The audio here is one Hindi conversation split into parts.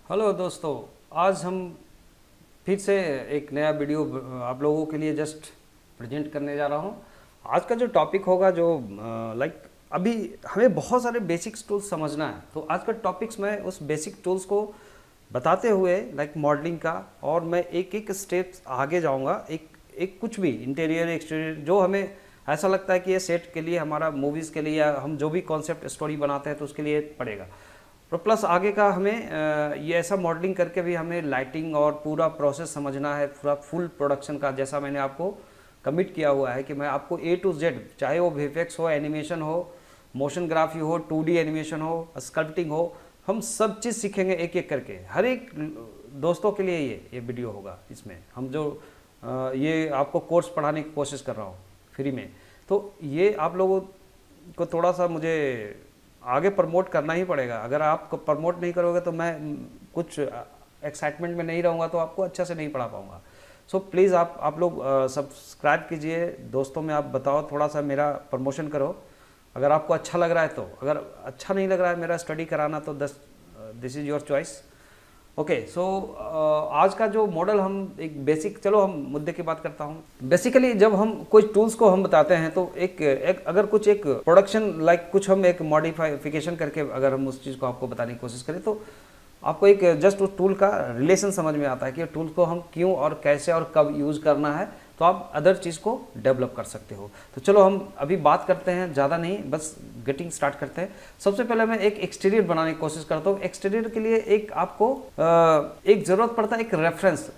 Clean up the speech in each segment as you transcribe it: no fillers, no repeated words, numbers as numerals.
हेलो दोस्तों, आज हम फिर से एक नया वीडियो आप लोगों के लिए जस्ट प्रेजेंट करने जा रहा हूँ। आज का जो टॉपिक होगा जो अभी हमें बहुत सारे बेसिक्स टूल्स समझना है, तो आज का टॉपिक्स में उस बेसिक टूल्स को बताते हुए मॉडलिंग का, और मैं एक एक स्टेप्स आगे जाऊँगा। एक एक कुछ भी इंटीरियर एक्सटीरियर जो हमें ऐसा लगता है कि ये सेट के लिए, हमारा मूवीज़ के लिए, या हम जो भी कॉन्सेप्ट स्टोरी बनाते हैं तो उसके लिए पड़ेगा। और प्लस आगे का हमें ये ऐसा मॉडलिंग करके भी हमें लाइटिंग और पूरा प्रोसेस समझना है, पूरा फुल प्रोडक्शन का, जैसा मैंने आपको कमिट किया हुआ है कि मैं आपको ए टू जेड, चाहे वो वीएफएक्स हो, एनिमेशन हो, मोशन ग्राफी हो, 2D एनिमेशन हो, स्कल्पटिंग हो, हम सब चीज़ सीखेंगे एक एक करके। हर एक दोस्तों के लिए ये वीडियो होगा। इसमें हम जो ये आपको कोर्स पढ़ाने की कोशिश कर रहा हूँ फ्री में, तो ये आप लोगों को थोड़ा सा मुझे आगे प्रमोट करना ही पड़ेगा। अगर आप प्रमोट नहीं करोगे तो मैं कुछ एक्साइटमेंट में नहीं रहूँगा, तो आपको अच्छा से नहीं पढ़ा पाऊँगा। सो प्लीज़ आप लोग सब्सक्राइब कीजिए, दोस्तों में आप बताओ, थोड़ा सा मेरा प्रमोशन करो अगर आपको अच्छा लग रहा है तो। अगर अच्छा नहीं लग रहा है मेरा स्टडी कराना तो this is your choice. Okay, so आज का जो मॉडल, हम एक बेसिक, चलो हम मुद्दे की बात करता हूँ। बेसिकली जब हम कुछ टूल्स को हम बताते हैं तो एक अगर कुछ एक प्रोडक्शन कुछ हम एक मॉडिफिकेशन करके अगर हम उस चीज़ को आपको बताने की कोशिश करें तो आपको एक जस्ट उस टूल का रिलेशन समझ में आता है कि टूल को हम क्यों और कैसे और कब यूज़ करना है, तो आप अदर चीज़ को डेवलप कर सकते हो। तो चलो हम अभी बात करते हैं, ज़्यादा नहीं, बस गेटिंग स्टार्ट करते हैं। सबसे पहले मैं एक एक्सटीरियर बनाने की कोशिश करता हूँ। एक्सटीरियर के लिए एक आपको एक ज़रूरत पड़ता है, एक रेफरेंस।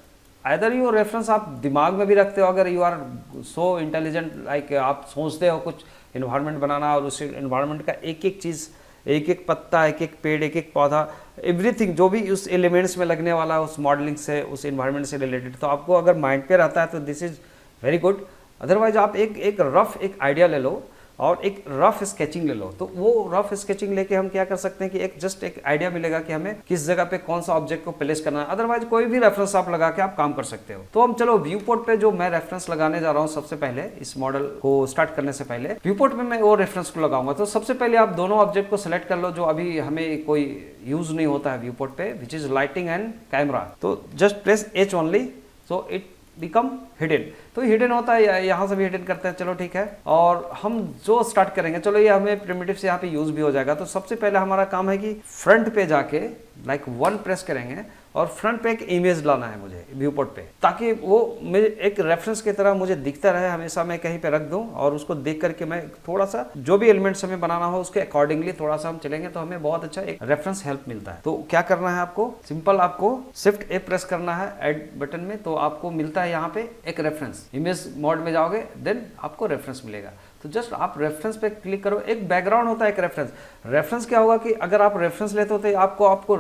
आइदर यू रेफरेंस आप दिमाग में भी रखते हो, अगर यू आर सो इंटेलिजेंट, आप सोचते हो कुछ इन्वायरमेंट बनाना और उस इन्वायरमेंट का एक एक चीज़, एक एक पत्ता, एक एक पेड़, एक एक पौधा, एवरीथिंग जो भी उस एलिमेंट्स में लगने वाला है, उस मॉडलिंग से, उस इन्वायरमेंट से रिलेटेड, तो आपको अगर माइंड पे रहता है तो this is very good. Otherwise आप एक रफ एक आइडिया ले लो और एक रफ स्केचिंग ले लो। तो वो रफ स्केचिंग लेके हम क्या कर सकते हैं कि एक जस्ट एक आइडिया मिलेगा कि हमें किस जगह पे कौन सा ऑब्जेक्ट को प्लेस करना है। अदरवाइज कोई भी रेफरेंस आप लगा के आप काम कर सकते हो। तो हम चलो व्यू पोर्ट पे जो मैं रेफरेंस लगाने जा रहा हूँ सबसे पहले, इस मॉडल को स्टार्ट करने से पहले व्यू पोर्ट में मैं वो रेफरेंस को लगाऊंगा। तो सबसे पहले आप दोनों ऑब्जेक्ट को सिलेक्ट कर लो जो अभी हमें कोई यूज नहीं होता है व्यू पोर्ट पे, which is lighting and camera. तो just press H only, so it become hidden. तो हिडन होता है, यहाँ से भी हिडन करते हैं, चलो ठीक है। और हम जो स्टार्ट करेंगे, चलो ये हमें प्रिमिटिव से यहाँ पे यूज भी हो जाएगा। तो सबसे पहले हमारा काम है कि फ्रंट पे जाके 1 प्रेस करेंगे और फ्रंट पे एक इमेज लाना है मुझे व्यू पोर्ट पे, ताकि वो मेरे एक रेफरेंस की तरह मुझे दिखता रहे हमेशा। मैं कहीं पे रख दूं और उसको देख करके मैं थोड़ा सा जो भी एलिमेंट्स हमें बनाना हो उसके अकॉर्डिंगली थोड़ा सा हम चलेंगे तो हमें बहुत अच्छा एक रेफरेंस हेल्प मिलता है। तो क्या करना है आपको, सिंपल आपको Shift A प्रेस करना है ऐड बटन में, तो आपको मिलता है यहाँ पे एक रेफरेंस। इमेज मोड में जाओगे देन आपको रेफरेंस मिलेगा। तो जस्ट आप रेफरेंस पे क्लिक करो। एक बैकग्राउंड होता है, एक रेफरेंस। रेफरेंस क्या होगा कि अगर आप रेफरेंस लेते हो तो आपको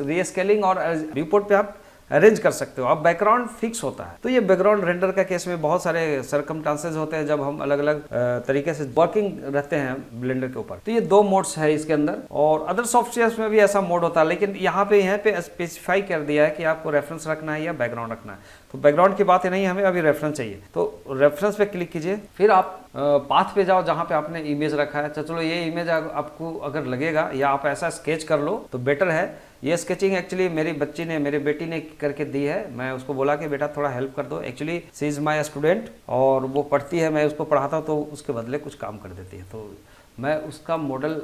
रीस्केलिंग और रिपोर्ट पे आप अरेंज कर सकते हो। अब बैकग्राउंड फिक्स होता है। तो ये बैकग्राउंड रेंडर का केस में बहुत सारे सरकमस्टांसेस होते हैं जब हम अलग अलग तरीके से वर्किंग रहते हैं ब्लेंडर के ऊपर। तो ये 2 मोड्स है इसके अंदर, और अदर सॉफ्टवेयर्स में भी ऐसा मोड होता है, लेकिन यहाँ पे स्पेसिफाई कर दिया है कि आपको रेफरेंस रखना है या बैकग्राउंड रखना है। तो बैकग्राउंड की बात ही नहीं, हमें अभी रेफरेंस चाहिए। तो रेफरेंस पे क्लिक कीजिए, फिर आप पाथ पे जाओ जहाँ पे आपने इमेज रखा है। तो चलो ये इमेज आपको अगर लगेगा या आप ऐसा स्केच कर लो तो बेटर है। ये स्केचिंग एक्चुअली मेरी बेटी ने करके दी है। मैं उसको बोला कि बेटा थोड़ा हेल्प कर दो। Actually she is my student और वो पढ़ती है, मैं उसको पढ़ाता हूँ, तो उसके बदले कुछ काम कर देती है। तो मैं उसका मॉडल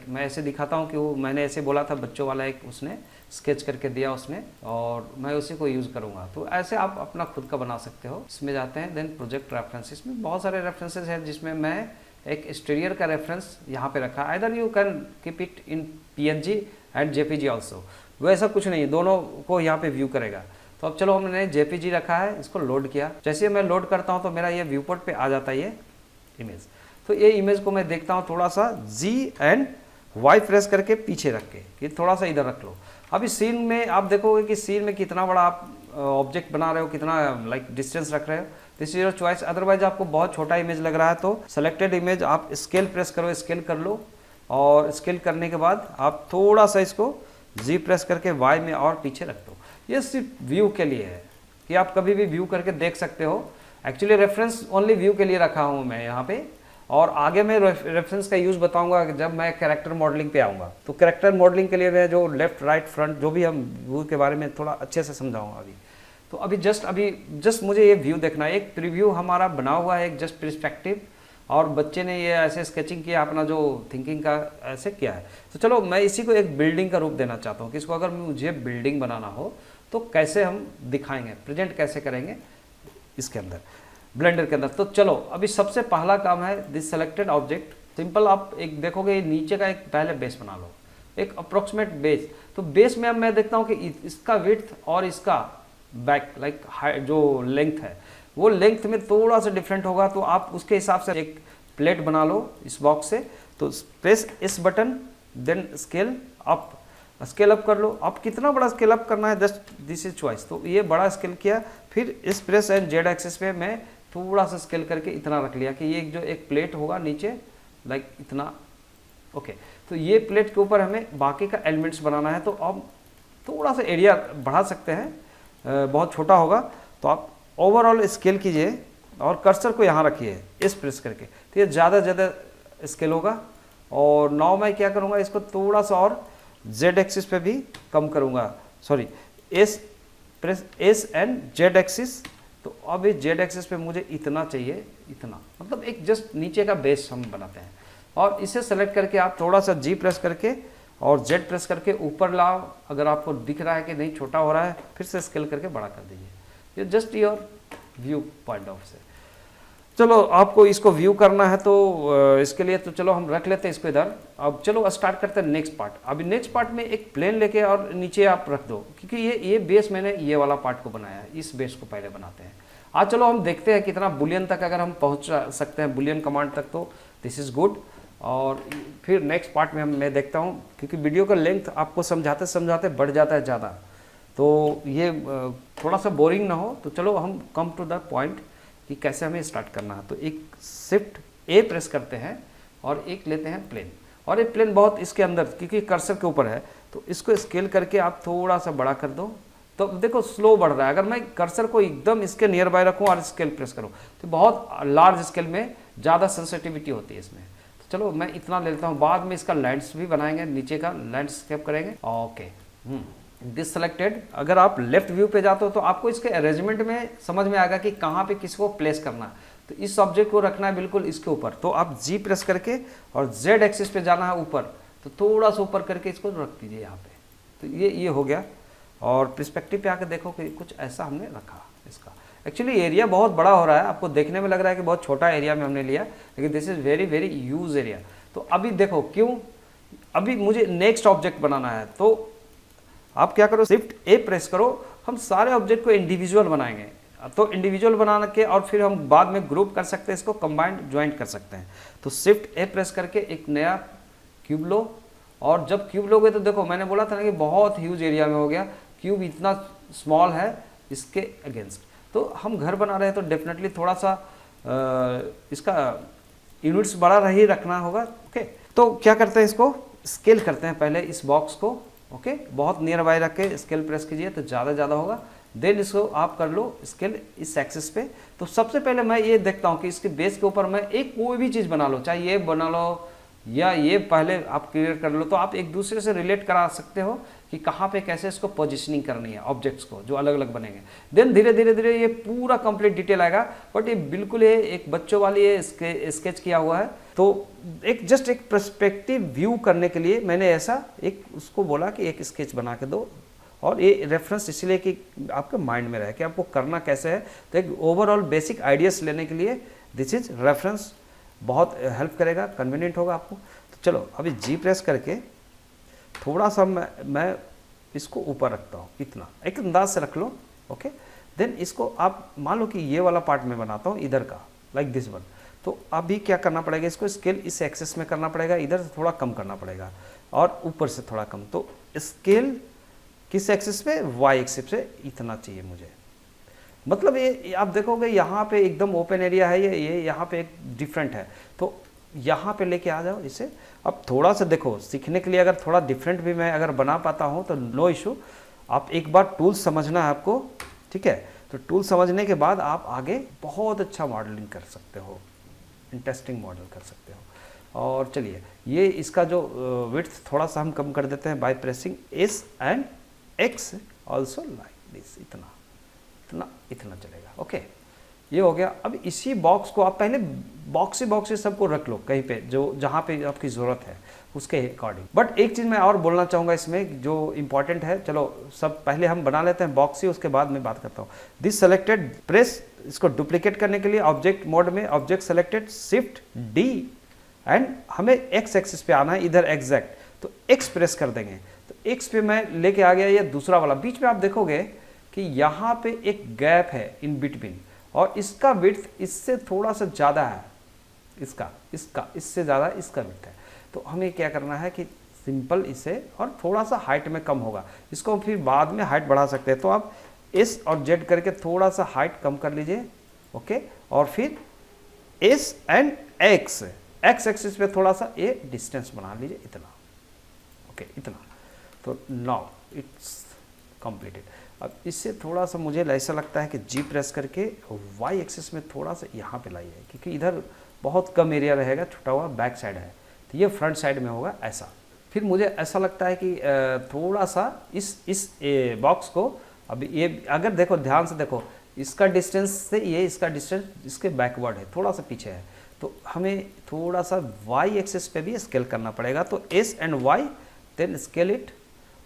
मैं ऐसे दिखाता हूँ कि वो मैंने ऐसे बोला था, बच्चों वाला एक उसने स्केच करके दिया उसने, और मैं उसी को यूज़ करूँगा। तो ऐसे आप अपना खुद का बना सकते हो। इसमें जाते हैं, देन प्रोजेक्ट रेफरेंसेस में बहुत सारे रेफरेंसेस हैं, जिसमें मैं एक एक्सटीरियर का रेफरेंस यहाँ पे रखा। Either you can keep it in PNG and JPG also, वैसा कुछ नहीं, दोनों को यहाँ पे व्यू करेगा। तो अब चलो हमने JPG रखा है, इसको लोड किया। जैसे मैं लोड करता हूँ तो मेरा ये व्यू पोर्ट पे आ जाता है ये इमेज। तो ये इमेज को मैं देखता हूँ थोड़ा सा G एंड Y प्रेस करके पीछे रख के, कि थोड़ा सा इधर रख लो। अभी सीन में आप देखोगे कि सीन में कितना बड़ा आप ऑब्जेक्ट बना रहे हो, कितना डिस्टेंस रख रहे हो, this is your choice. Otherwise आपको बहुत छोटा इमेज लग रहा है तो सेलेक्टेड इमेज आप स्केल प्रेस करो, स्केल कर लो, और स्केल करने के बाद आप थोड़ा सा इसको G प्रेस करके Y में और पीछे रख दो। ये सिर्फ व्यू के लिए है कि आप कभी भी व्यू करके देख सकते हो। एक्चुअली रेफरेंस ओनली व्यू के लिए रखा हूँ मैं यहाँ पे, और आगे मैं रेफरेंस का यूज़ बताऊंगा जब मैं कैरेक्टर मॉडलिंग पे आऊँगा। तो कैरेक्टर मॉडलिंग के लिए मैं जो लेफ्ट राइट फ्रंट जो भी हम व्यू के बारे में थोड़ा अच्छे से समझाऊंगा अभी। तो अभी जस्ट मुझे ये व्यू देखना है, एक प्रीव्यू हमारा बना हुआ है, एक जस्ट पर्सपेक्टिव, और बच्चे ने ये ऐसे स्केचिंग किया, अपना जो थिंकिंग का ऐसे किया है। तो चलो मैं इसी को एक बिल्डिंग का रूप देना चाहता हूँ कि इसको अगर मुझे बिल्डिंग बनाना हो तो कैसे हम दिखाएंगे, प्रेजेंट कैसे करेंगे इसके अंदर ब्लेंडर के अंदर। तो चलो अभी सबसे पहला काम है दिस सेलेक्टेड ऑब्जेक्ट। सिंपल आप एक देखोगे नीचे का एक पहले बेस बना लो, एक अप्रोक्सीमेट बेस। तो बेस में अब मैं देखता हूँ कि इसका विड्थ और इसका बैक लाइक जो लेंथ है वो लेंथ में थोड़ा सा डिफरेंट होगा। तो आप उसके हिसाब से एक प्लेट बना लो इस बॉक्स से। तो प्रेस इस बटन, देन स्केल अप कर लो। आप कितना बड़ा स्केल अप करना है जस्ट दिस इज चॉइस। तो ये बड़ा स्केल किया, फिर इस प्रेस एंड जेड एक्सिस पे मैं थोड़ा सा स्केल करके इतना रख लिया कि ये जो एक प्लेट होगा नीचे लाइक इतना। ओके, तो ये प्लेट के ऊपर हमें बाकी का एलिमेंट्स बनाना है। तो अब थोड़ा सा एरिया बढ़ा सकते हैं, बहुत छोटा होगा। तो आप ओवरऑल स्केल कीजिए और कर्सर को यहाँ रखिए इस प्रेस करके, तो ये ज़्यादा स्केल होगा। और नाउ मैं क्या करूँगा, इसको थोड़ा सा और जेड एक्सिस पे भी कम करूँगा, sorry S and Z axis. तो अब इस जेड एक्सिस पे मुझे इतना चाहिए, इतना मतलब एक जस्ट नीचे का बेस हम बनाते हैं। और इसे सेलेक्ट करके आप थोड़ा सा जी प्रेस करके और जेड प्रेस करके ऊपर लाओ। अगर आपको दिख रहा है कि नहीं छोटा हो रहा है, फिर से स्केल करके बड़ा कर दीजिए। ये just your view point of से। चलो आपको इसको व्यू करना है तो इसके लिए तो चलो हम रख लेते हैं इसको इधर। अब चलो स्टार्ट करते हैं नेक्स्ट पार्ट। अभी नेक्स्ट पार्ट में एक प्लेन लेके और नीचे आप रख दो, क्योंकि ये बेस मैंने ये वाला पार्ट को बनाया है। इस बेस को पहले बनाते हैं। आज चलो हम देखते हैं कितना बुलियन तक अगर हम पहुंच सकते हैं, बुलियन कमांड तक, तो दिस इज़ गुड। और फिर नेक्स्ट पार्ट में मैं देखता हूँ, क्योंकि वीडियो का लेंथ आपको समझाते समझाते बढ़ जाता है ज़्यादा, तो ये थोड़ा सा बोरिंग ना हो। तो चलो हम कम टू द पॉइंट कि कैसे हमें स्टार्ट करना है। तो एक शिफ्ट ए प्रेस करते हैं और एक लेते हैं प्लेन। और ये प्लेन बहुत इसके अंदर, क्योंकि कर्सर के ऊपर है, तो इसको स्केल करके आप थोड़ा सा बड़ा कर दो। तो देखो स्लो बढ़ रहा है। अगर मैं कर्सर को एकदम इसके नियर बाय रखूँ और स्केल प्रेस करूँ तो बहुत लार्ज स्केल में ज़्यादा सेंसिटिविटी होती है इसमें। तो चलो मैं इतना ले लेता हूँ, बाद में इसका लैंड्स भी बनाएंगे, नीचे का लैंडस्केप करेंगे। Okay, this selected. अगर आप लेफ्ट व्यू पे जाते हो तो आपको इसके अरेंजमेंट में समझ में आएगा कि कहाँ पे किसको प्लेस करना है। तो इस ऑब्जेक्ट को रखना है बिल्कुल इसके ऊपर। तो आप जी प्रेस करके और जेड एक्सिस पे जाना है ऊपर, तो थोड़ा सा ऊपर करके इसको रख दीजिए यहाँ पे। तो ये हो गया। और पर्सपेक्टिव पे आकर देखो कि कुछ ऐसा हमने रखा इसका। एक्चुअली एरिया बहुत बड़ा हो रहा है, आपको देखने में लग रहा है कि बहुत छोटा एरिया में हमने लिया, लेकिन this is very very huge area. तो अभी देखो क्यों, अभी मुझे नेक्स्ट ऑब्जेक्ट बनाना है। तो आप क्या करो, शिफ्ट ए प्रेस करो। हम सारे ऑब्जेक्ट को इंडिविजुअल बनाएंगे। तो इंडिविजुअल बना के और फिर हम बाद में ग्रुप कर सकते हैं, इसको कंबाइंड ज्वाइंट कर सकते हैं। तो शिफ्ट ए प्रेस करके एक नया क्यूब लो। और जब क्यूब लोगे तो देखो मैंने बोला था ना कि बहुत ह्यूज एरिया में हो गया। क्यूब इतना स्मॉल है इसके अगेंस्ट। तो हम घर बना रहे हैं तो डेफिनेटली थोड़ा सा इसका यूनिट्स बड़ा ही रखना होगा। ओके, तो क्या करते हैं, इसको स्केल करते हैं पहले इस बॉक्स को। ओके, बहुत नियर बाय रख के स्केल प्रेस कीजिए तो ज़्यादा होगा। देन इसको आप कर लो स्केल इस एक्सिस पे। तो सबसे पहले मैं ये देखता हूँ कि इसके बेस के ऊपर मैं एक कोई भी चीज़ बना लो, चाहे ये बना लो या ये पहले आप क्रिएट कर लो। तो आप एक दूसरे से रिलेट करा सकते हो कि कहाँ पे कैसे इसको पोजिशनिंग करनी है ऑब्जेक्ट्स को, जो अलग अलग बनेंगे। देन धीरे धीरे ये पूरा कंप्लीट डिटेल आएगा। बट ये बिल्कुल ये एक बच्चों वाली ये स्केच किया हुआ है। तो एक जस्ट एक पर्सपेक्टिव व्यू करने के लिए मैंने ऐसा एक उसको बोला कि एक स्केच बना के दो। और ये रेफरेंस इसलिए कि आपके माइंड में रहे कि आपको करना कैसे है। तो एक ओवरऑल बेसिक आइडियाज़ लेने के लिए दिस इज रेफरेंस बहुत हेल्प करेगा, कन्वीनियंट होगा आपको। तो चलो अभी जी प्रेस करके थोड़ा सा मैं इसको ऊपर रखता हूँ, इतना एक अंदाज से रख लो। ओके, देन इसको आप मान लो कि ये वाला पार्ट में बनाता हूँ इधर का, लाइक दिस वन। तो अभी क्या करना पड़ेगा, इसको स्केल इस एक्सेस में करना पड़ेगा, इधर से थोड़ा कम करना पड़ेगा और ऊपर से थोड़ा कम। तो स्केल किस एक्सिस पे, वाई एक्सिस पे इतना चाहिए मुझे। मतलब ये आप देखोगे यहाँ पे एकदम ओपन एरिया है, ये यहाँ पे एक डिफरेंट है। तो यहाँ पे लेके आ जाओ इसे। अब थोड़ा सा देखो सीखने के लिए अगर थोड़ा डिफरेंट भी मैं अगर बना पाता हूँ तो नो इशू। आप एक बार टूल्स समझना है आपको, ठीक है। तो टूल समझने के बाद आप आगे बहुत अच्छा मॉडलिंग कर सकते हो। इंटरेस्टिंग मॉडल कर सकते हो। और चलिए ये इसका जो विड्थ थोड़ा सा हम कम कर देते हैं by pressing S and x also like this, इतना इतना इतना चलेगा। ओके ये हो गया। अब इसी बॉक्स को आप पहले बॉक्स सबको रख लो कहीं पे जो जहाँ पे आपकी ज़रूरत है उसके अकॉर्डिंग। बट एक चीज़ मैं और बोलना चाहूँगा इसमें जो इम्पॉर्टेंट है, चलो सब पहले हम बना लेते हैं बॉक्स ही, उसके बाद मैं बात करता हूँ। दिस सेलेक्टेड प्रेस, इसको डुप्लीकेट करने के लिए ऑब्जेक्ट मोड में object selected shift D and हमें एक्स एक्सिस पे आना है इधर एग्जैक्ट, तो एक्स प्रेस कर देंगे। तो एक्स पे मैं लेके आ गया ये दूसरा वाला। बीच में आप देखोगे कि यहाँ पे एक गैप है इन बिटवीन और इसका विड्थ इससे थोड़ा सा ज़्यादा है, इसका इससे ज़्यादा इसका विड्थ है। तो हमें क्या करना है कि सिंपल इसे, और थोड़ा सा हाइट में कम होगा, इसको फिर बाद में हाइट बढ़ा सकते हैं। तो आप एस और जेड करके थोड़ा सा हाइट कम कर लीजिए। ओके और फिर एस एंड एक्स एक्सिस पे थोड़ा सा ये डिस्टेंस बना लीजिए, इतना। ओके इतना। तो नाउ इट्स कंप्लीटेड। अब इससे थोड़ा सा मुझे ऐसा लगता है कि जी प्रेस करके वाई एक्सिस में थोड़ा सा यहाँ पे लाइए, क्योंकि इधर बहुत कम एरिया रहेगा, छुटा हुआ बैक साइड है, तो ये फ्रंट साइड में होगा ऐसा। फिर मुझे ऐसा लगता है कि थोड़ा सा इस बॉक्स को, अब ये अगर देखो ध्यान से देखो, इसका डिस्टेंस से ये इसका डिस्टेंस इसके बैकवर्ड है, थोड़ा सा पीछे है, तो हमें थोड़ा सा वाई एक्सिस पे भी स्केल करना पड़ेगा। तो S and Y then scale it,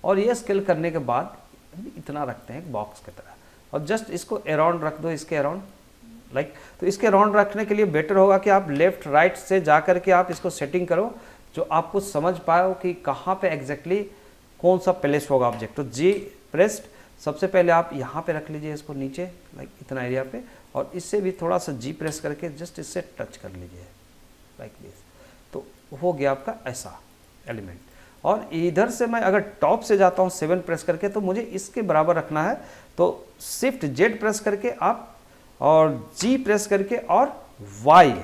और ये स्केल करने के बाद इतना रखते हैं बॉक्स की तरह, और जस्ट इसको अराउंड रख दो, इसके अराउंड लाइक। तो इसके अराउंड रखने के लिए बेटर होगा कि आप लेफ्ट राइट से जा कर के आप इसको सेटिंग करो, जो आपको समझ पाओ कि कहाँ पे एग्जैक्टली कौन सा प्लेस होगा ऑब्जेक्ट। तो जी प्रेस्ड, सबसे पहले आप यहाँ पे रख लीजिए इसको नीचे लाइक इतना एरिया पे, और इससे भी थोड़ा सा जी प्रेस करके जस्ट इससे टच कर लीजिए लाइक दिस। तो हो गया आपका ऐसा एलिमेंट। और इधर से मैं अगर टॉप से जाता हूँ 7 प्रेस करके, तो मुझे इसके बराबर रखना है। तो शिफ्ट जेड प्रेस करके आप, और जी प्रेस करके, और वाई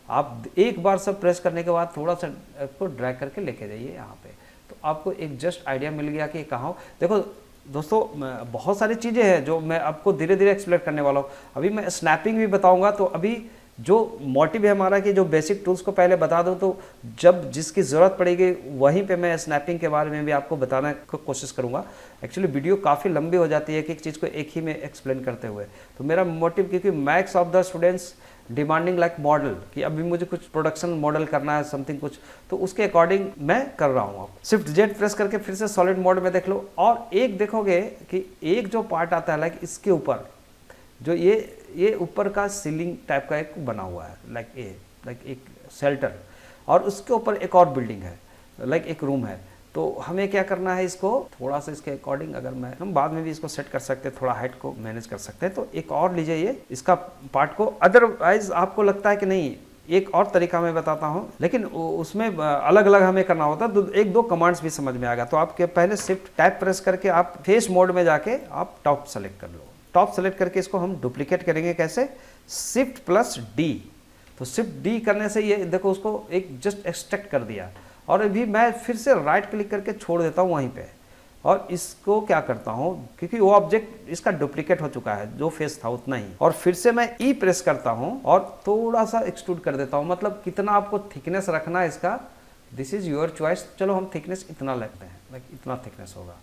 आप एक बार सब प्रेस करने के बाद थोड़ा सा आपको ड्रैग करके लेके जाइए यहाँ पे। तो आपको एक जस्ट आइडिया मिल गया कि कहाँ हो। देखो दोस्तों बहुत सारी चीज़ें हैं जो मैं आपको धीरे धीरे एक्सप्लेन करने वाला हूँ। अभी मैं स्नैपिंग भी बताऊँगा। तो अभी जो मोटिव है हमारा कि जो बेसिक टूल्स को पहले बता दूं, तो जब जिसकी ज़रूरत पड़ेगी वहीं पे मैं स्नैपिंग के बारे में भी आपको बताने की कोशिश करूंगा। एक्चुअली वीडियो काफ़ी लंबी हो जाती है एक चीज़ को एक ही में एक्सप्लेन करते हुए। तो मेरा मोटिव, क्योंकि max of the students demanding like model, कि अभी मुझे कुछ प्रोडक्शन मॉडल करना है समथिंग कुछ, तो उसके अकॉर्डिंग मैं कर रहा हूँ। शिफ्ट जेड प्रेस करके फिर से सॉलिड मोड में देख लो, और एक देखोगे कि एक जो पार्ट आता है लाइक इसके ऊपर, जो ये ऊपर का सीलिंग टाइप का एक बना हुआ है लाइक एक शेल्टर, और उसके ऊपर एक और बिल्डिंग है लाइक एक रूम है। तो हमें क्या करना है, इसको थोड़ा सा इसके अकॉर्डिंग, अगर मैं हम बाद में भी इसको सेट कर सकते हैं, थोड़ा हाइट को मैनेज कर सकते हैं। तो एक और लीजिए ये इसका पार्ट को। अदरवाइज आपको लगता है कि नहीं, एक और तरीका मैं बताता हूँ, लेकिन उसमें अलग अलग हमें करना होता है, तो एक दो कमांड्स भी समझ में आएगा। तो आपके पहले शिफ्ट टैब प्रेस करके आप फेस मोड में जाके आप टॉप सेलेक्ट कर लो। टॉप सेलेक्ट करके इसको हम डुप्लीकेट करेंगे कैसे, शिफ्ट प्लस डी। तो शिफ्ट डी करने से ये देखो उसको एक जस्ट एक्सट्रैक्ट कर दिया, और अभी मैं फिर से राइट क्लिक करके छोड़ देता हूँ वहीं पे, और इसको क्या करता हूँ, क्योंकि वो ऑब्जेक्ट इसका डुप्लीकेट हो चुका है, जो फेस था उतना ही, और फिर से मैं ई प्रेस करता हूँ और थोड़ा सा एक्सट्रूड कर देता हूँ। मतलब कितना आपको थिकनेस रखना है इसका, दिस इज योर चॉइस। चलो हम थिकनेस इतना लेते हैं, लाइक इतना थिकनेस होगा।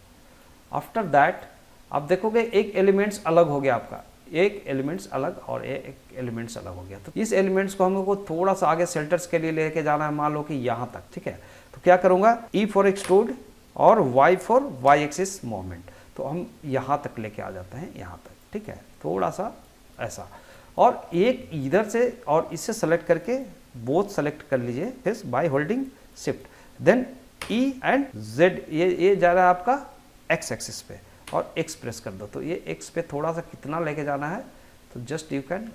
आफ्टर दैट आप देखोगे एक एलिमेंट्स अलग हो गया आपका, एक एलिमेंट्स अलग और एक एलिमेंट्स अलग हो गया। तो इस एलिमेंट्स को हमको थोड़ा सा आगे शेल्टर्स के लिए लेके जाना है, मान लो कि यहाँ तक, ठीक है। तो क्या करूँगा, ई फॉर एक्सट्रूड और Y for Y axis movement. तो हम यहाँ तक लेके आ जाते हैं, यहाँ तक, ठीक है, थोड़ा सा ऐसा। और एक इधर से और इससे सेलेक्ट करके बोथ सेलेक्ट कर लीजिए, फिर by holding shift, then E and Z, ये जा रहा है आपका एक्स एक्सिस पे, और एक्स प्रेस कर दो। तो ये एक्स पे थोड़ा सा कितना लेके जाना है, तो just you can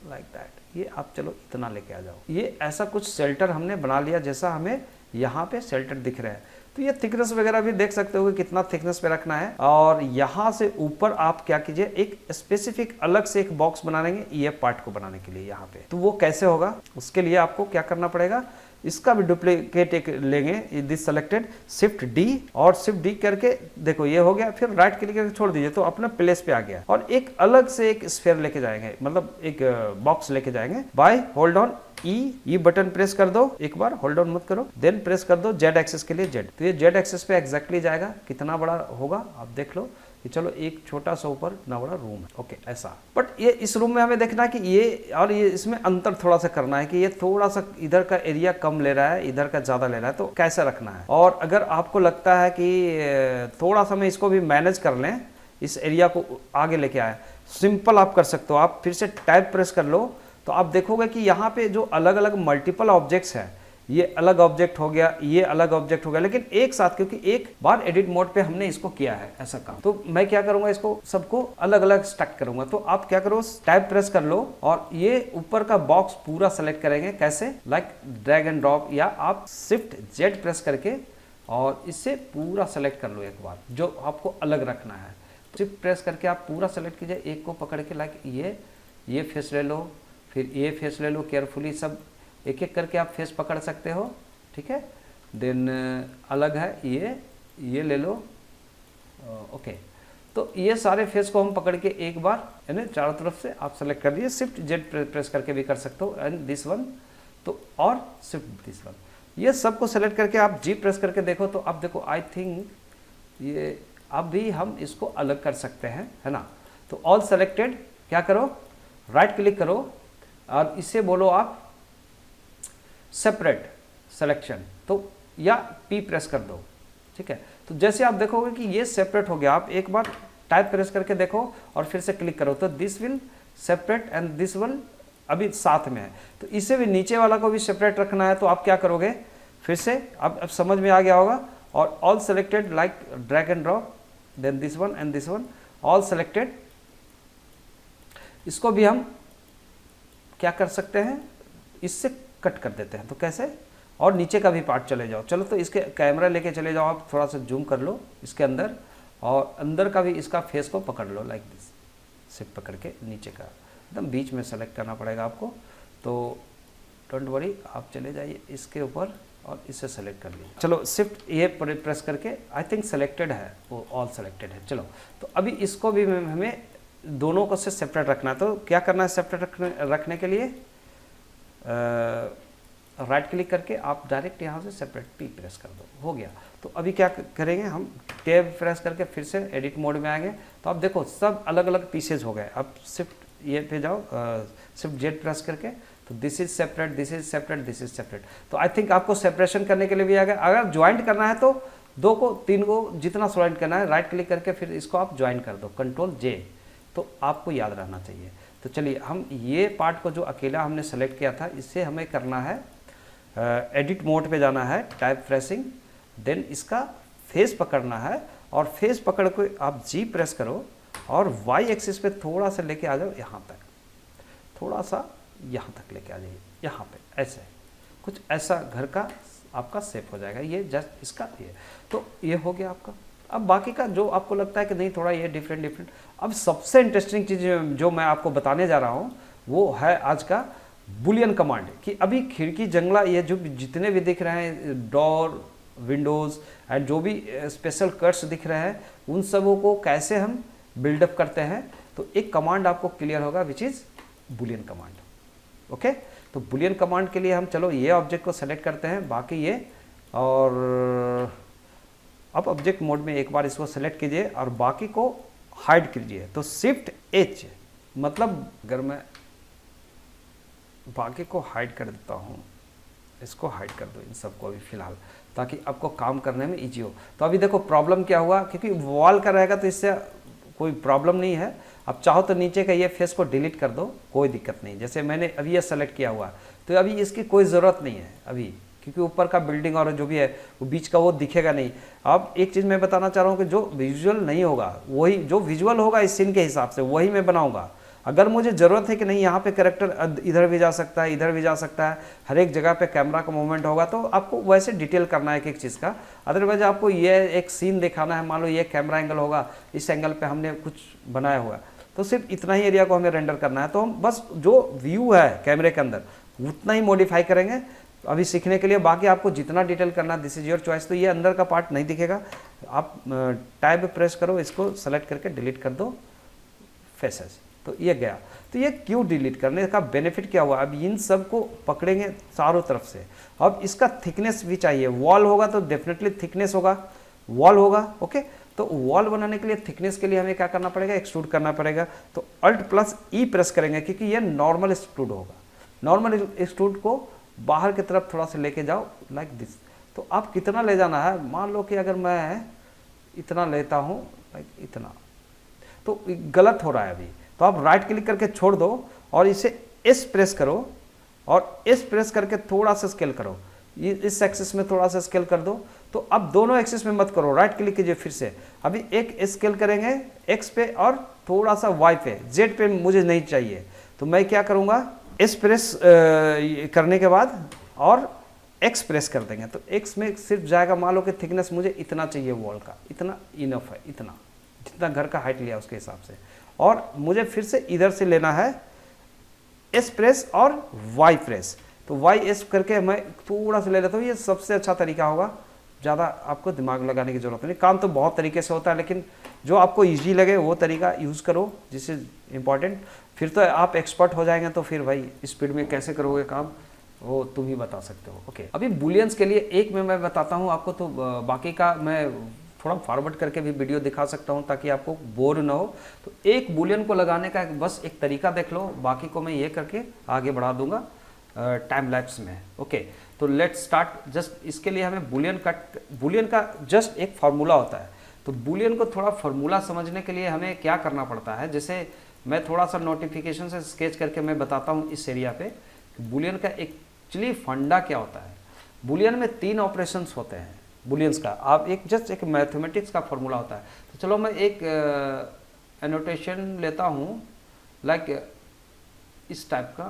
like that, ये आप चलो इतना लेके आ जाओ। ये ऐसा कुछ शेल्टर हमने बना लिया जैसा हमें यहाँ पे शेल्टर दिख रहा है। तो ये थिकनेस वगैरह भी देख सकते हो कि कितना थिकनेस पे रखना है। और यहाँ से ऊपर आप क्या कीजिए, एक स्पेसिफिक अलग से एक बॉक्स बना लेंगे ये पार्ट को बनाने के लिए यहाँ पे। तो वो कैसे होगा, उसके लिए आपको क्या करना पड़ेगा, इसका भी डुप्लीकेट एक लेंगे, दिस सेलेक्टेड, शिफ्ट डी, और शिफ्ट डी करके देखो ये हो गया, फिर राइट क्लिक करके छोड़ दीजिए, तो अपना प्लेस पे आ गया। और एक अलग से एक स्फीयर लेके जाएंगे, मतलब एक बॉक्स लेके जाएंगे, by hold on E button press कर दो, एक बार होल्ड ऑन मत करो, देन प्रेस कर दो जेड एक्सेस के लिए जेड। तो ये जेड एक्सेस पे एग्जैक्टली जाएगा। कितना बड़ा होगा आप देख लो कि चलो एक छोटा सा ऊपर इतना बड़ा रूम है, ओके ऐसा। बट ये इस रूम में हमें देखना है कि ये और ये इसमें अंतर थोड़ा सा करना है कि ये थोड़ा सा इधर का एरिया कम ले रहा है, इधर का ज़्यादा ले रहा है, तो कैसे रखना है। और अगर आपको लगता है कि थोड़ा सा मैं इसको भी मैनेज कर लें, इस एरिया को आगे लेके आए, सिंपल आप कर सकते हो। आप फिर से टैब प्रेस कर लो तो आप देखोगे कि यहाँ पे जो अलग अलग मल्टीपल ऑब्जेक्ट्स हैं, ये अलग ऑब्जेक्ट हो गया, ये अलग ऑब्जेक्ट हो गया, लेकिन एक साथ, क्योंकि एक बार एडिट मोड पे हमने इसको किया है ऐसा काम। तो मैं क्या करूंगा, इसको सबको अलग अलग स्टक करूंगा। तो आप क्या करो, टैब प्रेस कर लो और ये ऊपर का बॉक्स पूरा सेलेक्ट करेंगे। कैसे, लाइक ड्रैग एंड ड्रॉप, या आप शिफ्ट जेड प्रेस करके और इससे पूरा सेलेक्ट कर लो एक बार, जो आपको अलग रखना है। शिफ्ट प्रेस करके आप पूरा सेलेक्ट कीजिए, एक को पकड़ के, लाइक ये फेस ले लो, फिर ये फेस ले लो, केयरफुली सब एक एक करके आप फेस पकड़ सकते हो, ठीक है। देन अलग है ये ले लो, ओके। तो ये सारे फेस को हम पकड़ के एक बार यानी चारों तरफ से आप सेलेक्ट कर लिए। शिफ्ट जेड प्रेस करके भी कर सकते हो, एंड दिस वन, तो और शिफ्ट दिस वन, ये सबको सेलेक्ट करके आप जी प्रेस करके देखो। तो आप देखो, आई थिंक ये अब भी हम इसको अलग कर सकते हैं, है ना। तो ऑल सेलेक्टेड, क्या करो, राइट क्लिक करो और इससे बोलो आप सेपरेट सिलेक्शन, तो या पी प्रेस कर दो, ठीक है। तो जैसे आप देखोगे कि ये सेपरेट हो गया, आप एक बार टाइप प्रेस करके देखो और फिर से क्लिक करो, तो this will separate and this will अभी साथ में है। तो इसे भी नीचे वाला को भी सेपरेट रखना है, तो आप क्या करोगे, फिर से अब समझ में आ गया होगा। और all selected, like drag and drop, then this one and this one, all selected. इसको भी हम क्या कर सकते हैं, इससे कट कर देते हैं। तो कैसे, और नीचे का भी पार्ट चले जाओ। चलो तो इसके कैमरा लेके चले जाओ, आप थोड़ा सा जूम कर लो इसके अंदर, और अंदर का भी इसका फेस को पकड़ लो, लाइक दिस, सिर्फ पकड़ के नीचे का एकदम बीच में सेलेक्ट करना पड़ेगा आपको। तो डोंट वरी, आप चले जाइए इसके ऊपर और इसे सेलेक्ट कर लीजिए। चलो शिफ्ट ये प्रेस करके, आई थिंक सेलेक्टेड है, वो ऑल सेलेक्टेड है। चलो तो अभी इसको भी हमें दोनों को से सेपरेट रखना है। तो क्या करना है, सेपरेट रखने के लिए राइट क्लिक करके आप डायरेक्ट यहाँ से सेपरेट पी प्रेस कर दो, हो गया। तो अभी क्या करेंगे, हम टैब प्रेस करके फिर से एडिट मोड में आएंगे। तो आप देखो सब अलग अलग पीसेज हो गए। अब शिफ्ट ये पे जाओ, शिफ्ट जेड प्रेस करके, तो this is separate, this is separate, this is separate. तो आई थिंक आपको सेपरेशन करने के लिए भी आ गया। अगर ज्वाइंट करना है तो दो को तीन को जितना ज्वाइंट करना है, राइट क्लिक करके फिर इसको आप ज्वाइन कर दो, कंट्रोल जे। तो आपको याद रहना चाहिए। तो चलिए हम ये पार्ट को जो अकेला हमने सेलेक्ट किया था, इससे हमें करना है एडिट मोड पे जाना है, टाइप प्रेसिंग, देन इसका फेस पकड़ना है और फेस पकड़ के आप जी प्रेस करो और वाई एक्सिस पे थोड़ा सा लेके आ जाओ यहाँ तक, थोड़ा सा यहाँ तक लेके आ जाइए, यहाँ पे ऐसे कुछ ऐसा घर का आपका सेप हो जाएगा। ये जस्ट इसका ये, तो ये हो गया आपका। अब बाकी का जो आपको लगता है कि नहीं थोड़ा ये डिफरेंट। अब सबसे इंटरेस्टिंग चीज़ जो मैं आपको बताने जा रहा हूँ वो है आज का बुलियन कमांड। कि अभी खिड़की जंगला ये जो जितने भी दिख रहे हैं, डोर विंडोज़ एंड जो भी स्पेशल कट्स दिख रहे हैं, उन सबों को कैसे हम बिल्डअप करते हैं। तो एक कमांड आपको क्लियर होगा, which is Boolean command. Okay, तो बुलियन कमांड के लिए हम चलो ये ऑब्जेक्ट को सेलेक्ट करते हैं, बाकी ये, और अब ऑब्जेक्ट मोड में एक बार इसको सेलेक्ट कीजिए और बाकी को हाइड कीजिए। तो शिफ्ट एच, मतलब अगर मैं बाकी को हाइड कर देता हूँ, इसको हाइड कर दो इन सबको अभी फ़िलहाल, ताकि आपको काम करने में इजी हो। तो अभी देखो प्रॉब्लम क्या हुआ, क्योंकि वॉल का रहेगा तो इससे कोई प्रॉब्लम नहीं है। अब चाहो तो नीचे का ये फेस को डिलीट कर दो, कोई दिक्कत नहीं। जैसे मैंने अभी ये सेलेक्ट किया हुआ, तो अभी इसकी कोई ज़रूरत नहीं है अभी, क्योंकि ऊपर का बिल्डिंग और जो भी है वो बीच का वो दिखेगा नहीं। अब एक चीज़ मैं बताना चाह रहा हूँ कि जो विजुअल नहीं होगा, वही जो विजुअल होगा इस सीन के हिसाब से वही मैं बनाऊँगा। अगर मुझे ज़रूरत है कि नहीं यहाँ पे कैरेक्टर इधर भी जा सकता है, इधर भी जा सकता है, हर एक जगह पे कैमरा का मूवमेंट होगा, तो आपको वैसे डिटेल करना है एक एक चीज़ का। अदरवाइज आपको ये एक सीन दिखाना है, मान लो ये कैमरा एंगल होगा, इस एंगल पे हमने कुछ बनाया हुआ, तो सिर्फ इतना ही एरिया को हमें रेंडर करना है। तो हम बस जो व्यू है कैमरे के अंदर उतना ही मॉडिफाई करेंगे अभी सीखने के लिए। बाकी आपको जितना डिटेल करना, दिस इज योर चॉइस। तो ये अंदर का पार्ट नहीं दिखेगा, आप टैब प्रेस करो, इसको सेलेक्ट करके डिलीट कर दो फेसेस। तो तो ये गया। तो ये क्यों डिलीट करने का बेनिफिट क्या हुआ, अब इन सब को पकड़ेंगे चारों तरफ से। अब इसका थिकनेस भी चाहिए, वॉल होगा तो डेफिनेटली थिकनेस होगा, वॉल होगा। ओके, तो वॉल बनाने के लिए थिकनेस के लिए हमें क्या करना पड़ेगा, एक्सट्रूड करना पड़ेगा। तो Alt+E प्रेस करेंगे क्योंकि ये नॉर्मल एक्सट्रूड होगा। नॉर्मल एक्सट्रूड को बाहर की तरफ थोड़ा सा लेके जाओ लाइक दिस। तो आप कितना ले जाना है, मान लो कि अगर मैं इतना लेता हूँ लाइक इतना, तो गलत हो रहा है अभी, तो आप राइट क्लिक करके छोड़ दो और इसे एस प्रेस करो और एस प्रेस करके थोड़ा सा स्केल करो, इस एक्सिस में थोड़ा सा स्केल कर दो। तो अब दोनों एक्सिस में मत करो, राइट क्लिक कीजिए फिर से, अभी एक स्केल करेंगे एक्स पे और थोड़ा सा वाई पे, जेड पे मुझे नहीं चाहिए। तो मैं क्या करूँगा, एस प्रेस करने के बाद और एक्स प्रेस कर देंगे, तो एक्स में सिर्फ जाएगा, मान लो कि थिकनेस मुझे इतना चाहिए वॉल का, इतना इनफ है, इतना जितना घर का हाइट लिया उसके हिसाब से। और मुझे फिर से इधर से लेना है एस प्रेस और वाई प्रेस, तो वाई एस करके मैं थोड़ा सा ले लेता हूँ। ये सबसे अच्छा तरीका होगा, ज़्यादा आपको दिमाग लगाने की ज़रूरत नहीं। काम तो बहुत तरीके से होता है, लेकिन जो आपको ईजी लगे वो तरीका यूज़ करो, जिस इज़ इम्पॉर्टेंट। फिर तो आप एक्सपर्ट हो जाएंगे, तो फिर भाई स्पीड में कैसे करोगे काम वो तुम ही बता सकते हो। ओके, अभी बुलियंस के लिए एक में मैं बताता हूँ आपको, तो बाकी का मैं थोड़ा फॉरवर्ड करके भी वीडियो दिखा सकता हूँ ताकि आपको बोर ना हो। तो एक बुलियन को लगाने का बस एक तरीका देख लो, बाकी को मैं ये करके आगे बढ़ा दूंगा टाइम लैप्स में। ओके, तो लेट्स स्टार्ट। जस्ट इसके लिए हमें बुलियन का जस्ट एक फार्मूला होता है। तो बुलियन को थोड़ा फार्मूला समझने के लिए हमें क्या करना पड़ता है, जैसे मैं थोड़ा सा नोटिफिकेशन से स्केच करके मैं बताता हूँ इस एरिया पे। बुलियन का एक्चुअली फंडा क्या होता है, बुलियन में 3 ऑपरेशंस होते हैं बुलियंस का। आप एक जस्ट एक मैथमेटिक्स का फॉर्मूला होता है। तो चलो मैं एक एनोटेशन लेता हूँ लाइक इस टाइप का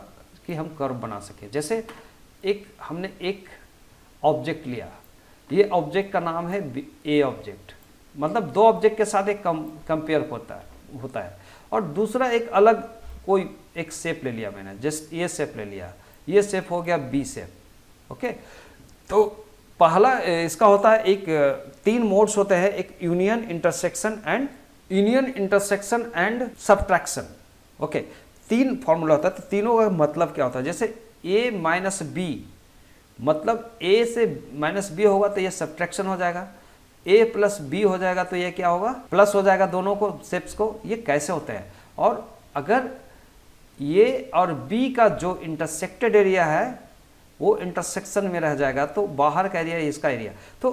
कि हम कर्व बना सके। जैसे हमने एक ऑब्जेक्ट लिया, ये ऑब्जेक्ट का नाम है ए ऑब्जेक्ट, मतलब 2 ऑब्जेक्ट के साथ एक कंपेयर होता है। और दूसरा एक अलग कोई एक शेप ले लिया मैंने, जस्ट ये शेप ले लिया, ये शेप हो गया बी शेप। ओके, तो पहला इसका होता है एक 3 मोड्स होते हैं, एक union, intersection and subtraction. Okay, 3 formula होता है। तो तीनों का मतलब क्या होता है, जैसे a माइनस बी, मतलब a से माइनस बी होगा तो ये सब्ट्रैक्शन हो जाएगा, a प्लस बी हो जाएगा तो ये क्या होगा, प्लस हो जाएगा दोनों को शेप्स को। ये कैसे होते हैं, और अगर ये और b का जो इंटरसेक्टेड एरिया है वो इंटरसेक्शन में रह जाएगा तो बाहर का एरिया इसका एरिया। तो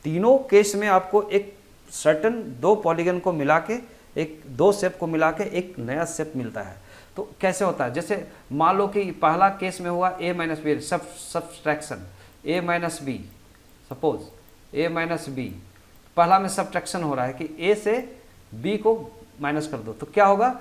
तीनों केस में आपको एक सर्टन 2 पॉलीगन को मिला के, एक 2 शेप को मिला के एक नया शेप मिलता है। तो कैसे होता है, जैसे मान लो कि पहला केस में हुआ a minus B, subtraction a minus B, suppose a minus B, पहला में सब्ट्रैक्शन हो रहा है कि a से b को माइनस कर दो। तो क्या होगा,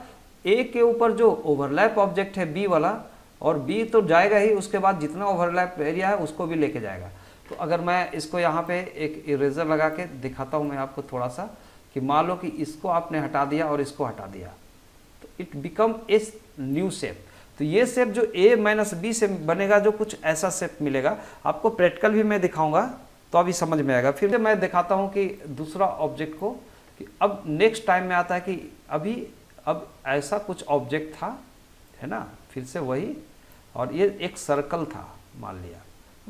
a के ऊपर जो ओवरलैप ऑब्जेक्ट है b वाला, और b तो जाएगा ही, उसके बाद जितना ओवरलैप एरिया है उसको भी लेके जाएगा। तो अगर मैं इसको यहाँ पे एक इरेजर लगा के दिखाता हूँ मैं आपको थोड़ा सा, कि मान लो कि इसको आपने हटा दिया और इसको हटा दिया, तो it become a new shape. तो ये शेप जो a माइनस बी से बनेगा, जो कुछ ऐसा शेप मिलेगा आपको। प्रैक्टिकल भी मैं दिखाऊंगा तो अभी समझ में आएगा। फिर मैं दिखाता हूँ कि दूसरा ऑब्जेक्ट को, कि अब नेक्स्ट टाइम में आता है कि अब ऐसा कुछ ऑब्जेक्ट था, है ना, फिर से वही, और ये एक सर्कल था मान लिया,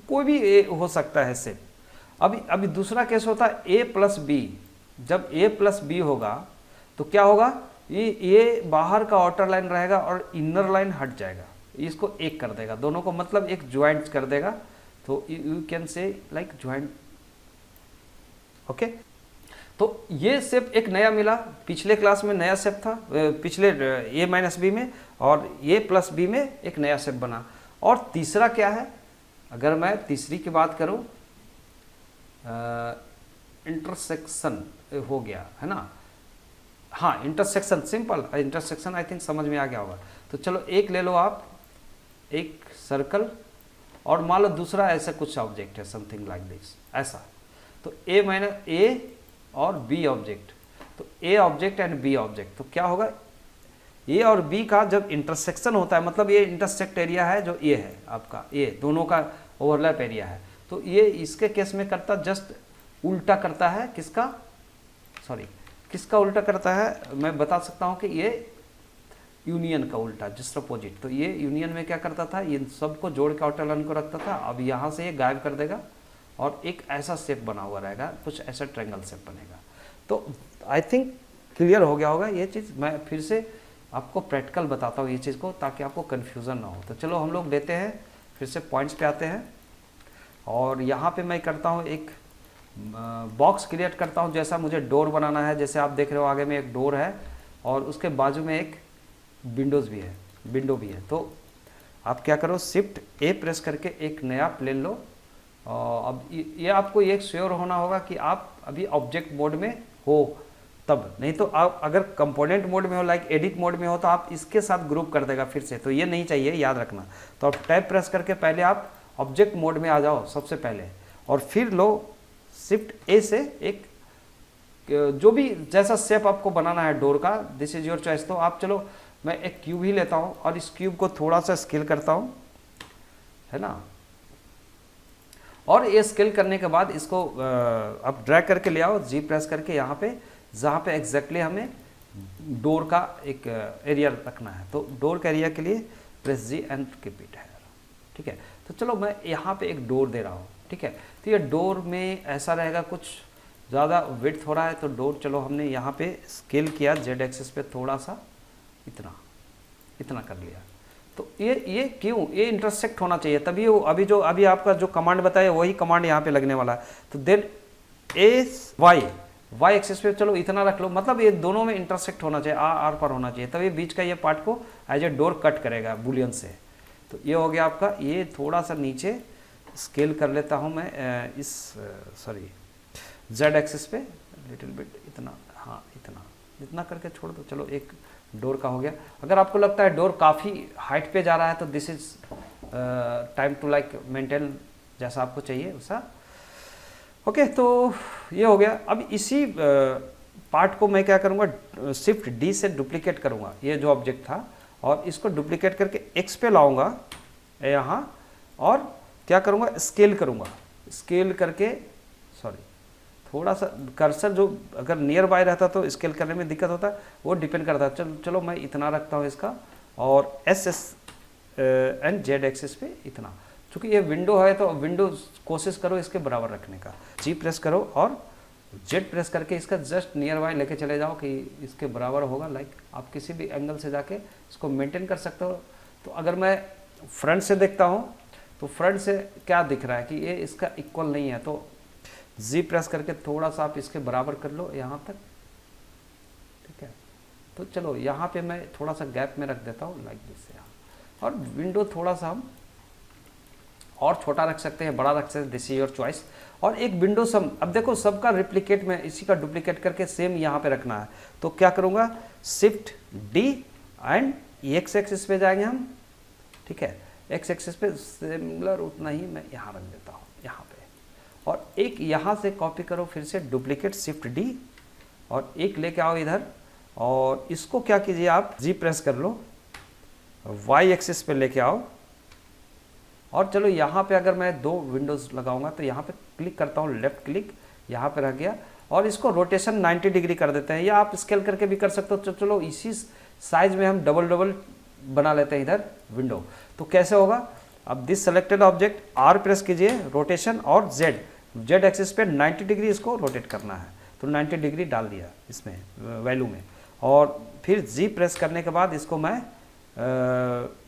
कोई भी हो सकता है शेप। अभी दूसरा केस होता है a प्लस बी। जब a प्लस बी होगा तो क्या होगा, ये बाहर का आउटर लाइन रहेगा और इनर लाइन हट जाएगा, इसको एक कर देगा, दोनों को मतलब एक ज्वाइंट कर देगा। तो you can say like joint. Okay, तो ये शेप एक नया मिला, पिछले क्लास में नया शेप था, पिछले a माइनस बी में, और a प्लस बी में एक नया शेप बना। और तीसरा क्या है, अगर मैं तीसरी की बात करूं, इंटरसेक्शन हो गया, है ना, हाँ intersection, simple intersection, I think समझ में आ गया होगा। तो चलो एक ले लो आप, एक सर्कल, और मान लो दूसरा ऐसा कुछ ऑब्जेक्ट है, समथिंग लाइक दिस, ऐसा। तो a माइनस a और b ऑब्जेक्ट, तो a object and b object, तो क्या होगा, a और b का जब इंटरसेक्शन होता है, मतलब ये इंटरसेक्ट एरिया है जो a है आपका, a दोनों का ओवरलैप एरिया है। तो ये इसके केस में करता जस्ट उल्टा करता है, किसका उल्टा करता है, मैं बता सकता हूँ कि ये यूनियन का उल्टा, जस्ट अपोजिट। तो ये यूनियन में क्या करता था, ये सबको जोड़ के आउटर लाइन को रखता था। अब यहाँ से ये गायब कर देगा और एक ऐसा शेप बना हुआ रहेगा, कुछ ऐसा ट्रायंगल शेप बनेगा। तो आई थिंक क्लियर हो गया होगा ये चीज़। मैं फिर से आपको प्रैक्टिकल बताता हूँ ये चीज़ को, ताकि आपको कन्फ्यूज़न ना हो। तो चलो हम लोग लेते हैं, फिर से पॉइंट्स पे आते हैं। और यहाँ पे मैं करता हूँ एक बॉक्स क्रिएट करता हूँ, जैसा मुझे डोर बनाना है। जैसे आप देख रहे हो आगे में एक डोर है और उसके बाजू में एक विंडो भी है। तो आप क्या करो, शिफ्ट ए प्रेस करके एक नया प्लेन लो। अब ये आपको ये श्योर होना होगा कि आप अभी ऑब्जेक्ट मोड में हो, तब नहीं तो आप अगर कंपोनेंट मोड में हो, लाइक एडिट मोड में हो, तो आप इसके साथ ग्रुप कर देगा फिर से। तो ये नहीं चाहिए, याद रखना। तो आप टैब प्रेस करके पहले आप ऑब्जेक्ट मोड में आ जाओ सबसे पहले, और फिर लो शिफ्ट ए से एक जो भी जैसा शेप आपको बनाना है डोर का, दिस इज योर चॉइस। तो आप चलो मैं एक क्यूब ही लेता हूँ और इस क्यूब को थोड़ा सा स्केल करता हूँ, है ना। और ये स्केल करने के बाद इसको आप ड्रैग करके ले आओ, जी प्रेस करके यहाँ पे, जहाँ पे एग्जैक्टली हमें डोर का एक एरिया रखना है। तो डोर का एरिया के लिए press G and keep it है, ठीक है। तो चलो मैं यहाँ पे एक डोर दे रहा हूँ, ठीक है। तो ये डोर में ऐसा रहेगा, कुछ ज़्यादा विड्थ हो रहा है, तो डोर चलो हमने यहाँ पे स्केल किया जेड एक्सिस पे थोड़ा सा, इतना कर लिया। तो ये क्यों, ये इंटरसेक्ट होना चाहिए, तभी वो अभी आपका जो कमांड बताया वही कमांड यहाँ पे लगने वाला है। तो देन वाई एक्सिस पे चलो इतना रख लो, मतलब ये दोनों में इंटरसेक्ट होना चाहिए, आर पर होना चाहिए, तभी बीच का ये पार्ट को एज ए डोर कट करेगा बुलियन से। तो ये हो गया आपका। ये थोड़ा सा नीचे स्केल कर लेता हूँ मैं इस जेड एक्सिस पे लिटिल बिट, इतना, हाँ इतना करके छोड़ दो। चलो एक डोर का हो गया। अगर आपको लगता है डोर काफ़ी हाइट पे जा रहा है तो this is time to like maintain जैसा आपको चाहिए वैसा। ओके, तो ये हो गया। अब इसी पार्ट को मैं क्या करूँगा, शिफ्ट डी से डुप्लीकेट करूँगा ये जो ऑब्जेक्ट था, और इसको डुप्लीकेट करके एक्स पे लाऊंगा यहाँ, और क्या करूँगा, स्केल करूँगा। स्केल करके थोड़ा सा कर्सर जो अगर नियर बाय रहता तो स्केल करने में दिक्कत होता, वो डिपेंड करता है। चलो मैं इतना रखता हूँ इसका, और एस एंड जेड एक्सिस पे इतना। चूँकि ये विंडो है तो विंडो कोशिश करो इसके बराबर रखने का। जी प्रेस करो और जेड प्रेस करके इसका जस्ट नियर बाय लेके चले जाओ कि इसके बराबर होगा। लाइक आप किसी भी एंगल से जाके इसको मेंटेन कर सकते हो। तो अगर मैं फ्रंट से देखता हूँ तो फ्रंट से क्या दिख रहा है कि ये इसका इक्वल नहीं है, तो जी प्रेस करके थोड़ा सा आप इसके बराबर कर लो यहाँ तक, ठीक है। तो चलो यहाँ पे मैं थोड़ा सा गैप में रख देता हूँ लाइक दिस यहाँ, और विंडो थोड़ा सा हम और छोटा रख सकते हैं, बड़ा रख सकते हैं, दिस इज योर चॉइस। और एक विंडो सम, अब देखो सबका रिप्लिकेट में इसी का डुप्लीकेट करके सेम यहाँ पे रखना है। तो क्या करूँगा, shift D and x axis पे जाएंगे हम, ठीक है। एक्स एक्सिस पे सिमिलर उतना ही मैं यहाँ रख देता हूँ यहाँ पे, और एक यहाँ से कॉपी करो फिर से डुप्लीकेट शिफ्ट डी, और एक लेके आओ इधर, और इसको क्या कीजिए आप जी प्रेस कर लो, वाई एक्सिस पे लेके आओ, और चलो यहाँ पे अगर मैं दो विंडोज लगाऊंगा तो यहाँ पे क्लिक करता हूँ, लेफ्ट क्लिक, यहाँ पे रह गया, और इसको रोटेशन 90 डिग्री कर देते हैं, या आप स्केल करके भी कर सकते हो। चलो इसी साइज में हम डबल बना लेते हैं इधर विंडो। तो कैसे होगा, अब this selected object are press कीजिए, रोटेशन और जेड एक्सिस पे 90 डिग्री इसको रोटेट करना है, तो 90 डिग्री डाल दिया इसमें वैल्यू में, और फिर जी प्रेस करने के बाद इसको मैं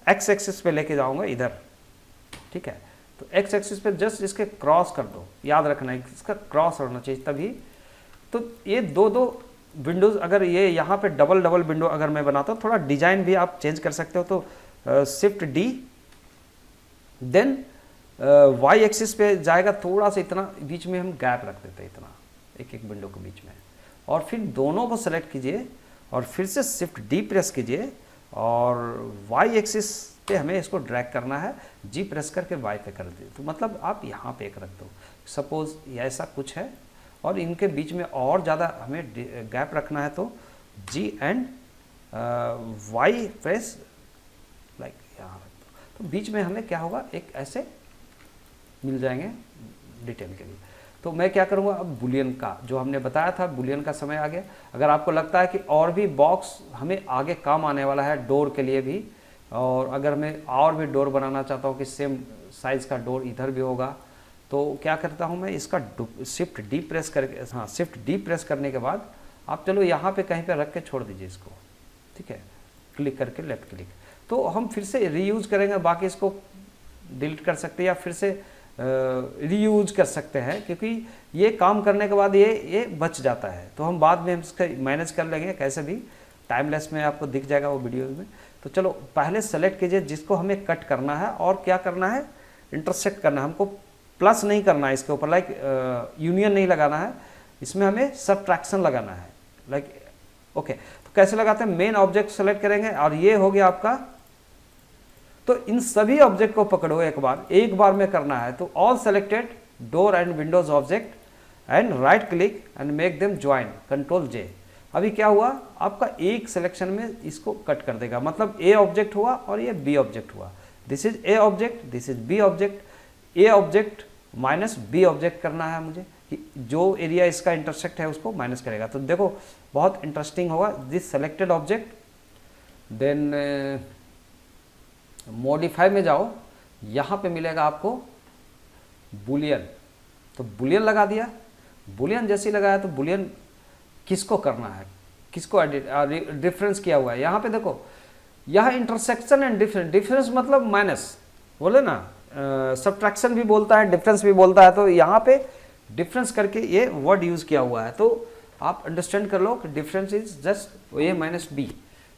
एक्स एक्सिस पे लेके जाऊँगा इधर, ठीक है। तो एक्स एक्सिस पे जस्ट इसके क्रॉस कर दो, याद रखना है इसका क्रॉस होना चाहिए तभी। तो ये दो विंडोज, अगर ये यहाँ पे डबल विंडो अगर मैं बनाता हूँ, थोड़ा डिजाइन भी आप चेंज कर सकते हो। तो shift D, then Y axis पे जाएगा थोड़ा सा, इतना बीच में हम गैप रख देते हैं, इतना एक विंडो के बीच में, और फिर दोनों को सेलेक्ट कीजिए और फिर से शिफ्ट डी प्रेस कीजिए, और वाई एक्सिस पे हमें इसको ड्रैग करना है, जी प्रेस करके वाई पे कर दे। तो मतलब आप यहाँ पे एक रख दो, सपोज ऐसा कुछ है, और इनके बीच में और ज़्यादा हमें गैप रखना है, तो जी एंड वाई प्रेस लाइक यहाँ रख दो। तो बीच में हमें क्या होगा, एक ऐसे मिल जाएंगे डिटेल के लिए। तो मैं क्या करूँगा, अब बुलियन का जो हमने बताया था, बुलियन का समय आ गया। अगर आपको लगता है कि और भी बॉक्स हमें आगे काम आने वाला है डोर के लिए भी, और अगर मैं और भी डोर बनाना चाहता हूँ कि सेम साइज़ का डोर इधर भी होगा, तो क्या करता हूँ मैं, इसका शिफ्ट डी प्रेस करके, हाँ शिफ्ट डी प्रेस करने के बाद आप चलो यहाँ पे कहीं पे रख के छोड़ दीजिए इसको, ठीक है, क्लिक करके लेफ्ट क्लिक। तो हम फिर से रीयूज करेंगे, बाकी इसको डिलीट कर सकते हैं या फिर से रीयूज कर सकते हैं, क्योंकि ये काम करने के बाद ये बच जाता है। तो हम बाद में इसका मैनेज कर लेंगे कैसे भी, टाइमलेस में आपको दिख जाएगा वो वीडियो में। तो चलो पहले सेलेक्ट कीजिए जिसको हमें कट करना है, और क्या करना है, इंटरसेक्ट करना है हमको, प्लस नहीं करना है इसके ऊपर, लाइक यूनियन नहीं लगाना है, इसमें हमें सबट्रैक्शन लगाना है, लाइक ओके। तो कैसे लगाते हैं, मेन ऑब्जेक्ट सेलेक्ट करेंगे और ये हो गया आपका। तो इन सभी ऑब्जेक्ट को पकड़ो एक बार में करना है। तो all selected door and windows object and right click and make them join, control J. अभी क्या हुआ, आपका एक सिलेक्शन में इसको कट कर देगा, मतलब ए ऑब्जेक्ट हुआ और ये बी ऑब्जेक्ट हुआ। This is A object, this is B object. A object minus B object करना है मुझे, कि जो एरिया इसका इंटरसेक्ट है उसको माइनस करेगा। तो देखो बहुत इंटरेस्टिंग होगा। This selected object, then modify में जाओ, यहाँ पे मिलेगा आपको बुलियन। तो बुलियन लगा दिया, बुलियन जैसे ही लगाया तो बुलियन किसको करना है, किसको डिफरेंस किया हुआ है, यहाँ पे देखो, यह इंटरसेक्शन एंड डिफरेंस, डिफरेंस मतलब माइनस बोले ना, सब्ट्रैक्शन भी बोलता है, डिफरेंस भी बोलता है। तो यहाँ पे डिफरेंस करके ये वर्ड यूज किया हुआ है। तो आप अंडरस्टैंड कर लो कि difference is just A minus B.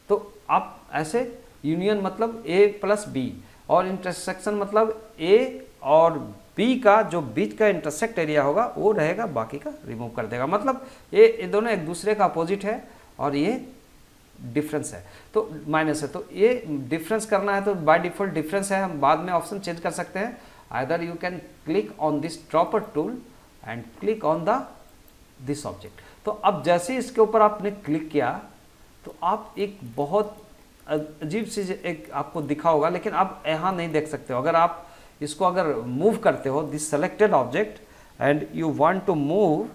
तो आप ऐसे, यूनियन मतलब ए प्लस बी, और इंटरसेक्शन मतलब ए और बी का जो बीच का इंटरसेक्ट एरिया होगा वो रहेगा, बाकी का रिमूव कर देगा। मतलब ये दोनों एक दूसरे का अपोजिट है और ये डिफरेंस है, तो माइनस है। तो ये डिफरेंस करना है तो बाय डिफॉल्ट डिफरेंस है, हम बाद में ऑप्शन चेंज कर सकते हैं। Either you can click on this dropper tool and click on the this object. तो अब जैसे ही इसके ऊपर आपने क्लिक किया तो आप एक बहुत अजीब सी एक आपको दिखा होगा, लेकिन आप यहाँ नहीं देख सकते हो। अगर आप इसको अगर मूव करते हो, this selected object and you want to move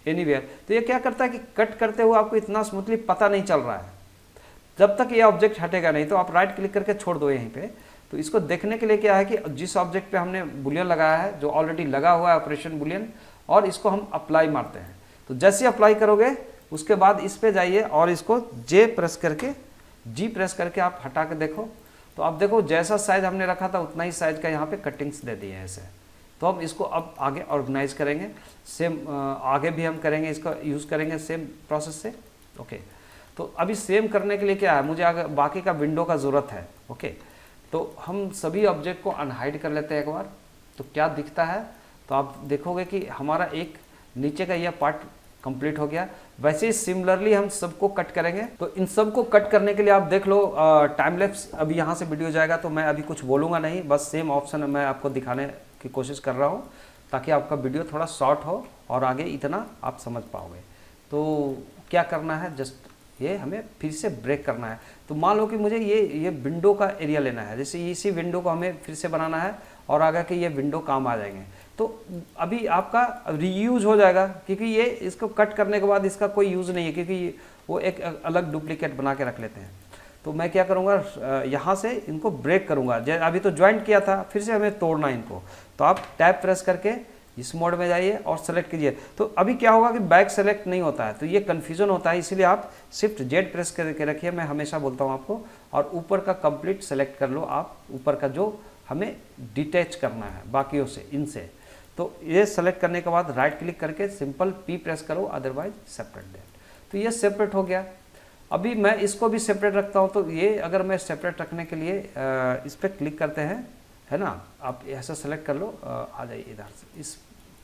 anywhere, तो ये क्या करता है कि कट करते हुए आपको इतना स्मूथली पता नहीं चल रहा है जब तक ये ऑब्जेक्ट हटेगा नहीं। तो आप राइट क्लिक करके छोड़ दो यहीं पे। तो इसको देखने के लिए क्या है कि जिस ऑब्जेक्ट पे हमने बुलियन लगाया है, जो ऑलरेडी लगा हुआ है ऑपरेशन बुलियन, और इसको हम अप्लाई मारते हैं। तो जैसे अप्लाई करोगे उसके बाद इस पे जाइए और इसको जे प्रेस करके, जी प्रेस करके आप हटा के देखो। तो आप देखो जैसा साइज हमने रखा था उतना ही साइज का यहाँ पे कटिंग्स दे दिए हैं ऐसे। तो हम इसको अब आगे ऑर्गेनाइज करेंगे, सेम आगे भी हम करेंगे, इसका यूज़ करेंगे सेम प्रोसेस से। ओके, तो अभी सेम करने के लिए क्या है, मुझे आगे बाकी का विंडो का ज़रूरत है। ओके, तो हम सभी ऑब्जेक्ट को अनहाइड कर लेते हैं एक बार। तो क्या दिखता है, तो आप देखोगे कि हमारा एक नीचे का यह पार्ट कंप्लीट हो गया। वैसे ही सिमिलरली हम सबको कट करेंगे। तो इन सबको कट करने के लिए आप देख लो टाइम लैप्स, अभी यहाँ से वीडियो जाएगा तो मैं अभी कुछ बोलूँगा नहीं, बस सेम ऑप्शन मैं आपको दिखाने की कोशिश कर रहा हूँ ताकि आपका वीडियो थोड़ा शॉर्ट हो और आगे इतना आप समझ पाओगे। तो क्या करना है, जस्ट ये हमें फिर से ब्रेक करना है। तो मान लो कि मुझे ये विंडो का एरिया लेना है, जैसे इसी विंडो को हमें फिर से बनाना है और आगे के ये विंडो काम आ जाएंगे। तो अभी आपका रीयूज हो जाएगा, क्योंकि ये इसको कट करने के बाद इसका कोई यूज़ नहीं है, क्योंकि वो एक अलग डुप्लीकेट बना के रख लेते हैं। तो मैं क्या करूँगा, यहाँ से इनको ब्रेक करूँगा। अभी तो ज्वाइंट किया था, फिर से हमें तोड़ना इनको। तो आप टैब प्रेस करके इस मोड में जाइए और सेलेक्ट कीजिए। तो अभी क्या होगा कि बैक सेलेक्ट नहीं होता है, तो ये कन्फ्यूजन होता है, इसीलिए आप शिफ्ट जेड प्रेस करके रखिए, मैं हमेशा बोलता हूँ आपको। और ऊपर का कंप्लीट सेलेक्ट कर लो आप, ऊपर का जो हमें डिटैच करना है बाकियों से, इनसे। तो ये सेलेक्ट करने के बाद राइट क्लिक करके सिंपल पी प्रेस करो, अदरवाइज सेपरेट दैट। तो ये सेपरेट हो गया। अभी मैं इसको भी सेपरेट रखता हूँ। तो ये अगर मैं सेपरेट रखने के लिए इस पर क्लिक करते हैं, है ना, आप ऐसा सेलेक्ट कर लो, आ जाइए इधर से, इस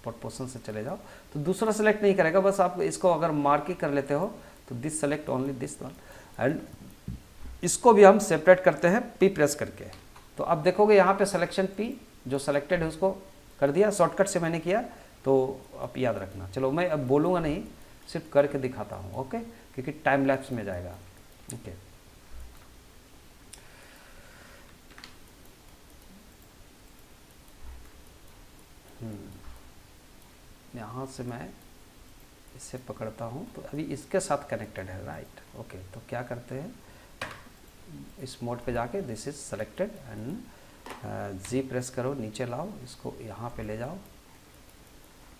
पोर्शन से चले जाओ। तो दूसरा सेलेक्ट नहीं करेगा, बस आप इसको अगर मार्क ही कर लेते हो तो this select only this one, and इसको भी हम सेपरेट करते हैं पी प्रेस करके। तो अब देखोगे यहाँ पे सिलेक्शन पी जो सेलेक्टेड है उसको कर दिया, शॉर्टकट से मैंने किया। तो आप याद रखना। चलो मैं अब बोलूँगा नहीं, सिर्फ करके दिखाता हूँ, ओके, क्योंकि टाइम लैप्स में जाएगा। ओके, यहाँ से मैं इसे पकड़ता हूँ तो अभी इसके साथ कनेक्टेड है, राइट। ओके, तो क्या करते हैं, इस मोड पे जाके this is selected and G press करो, नीचे लाओ, इसको यहाँ पे ले जाओ,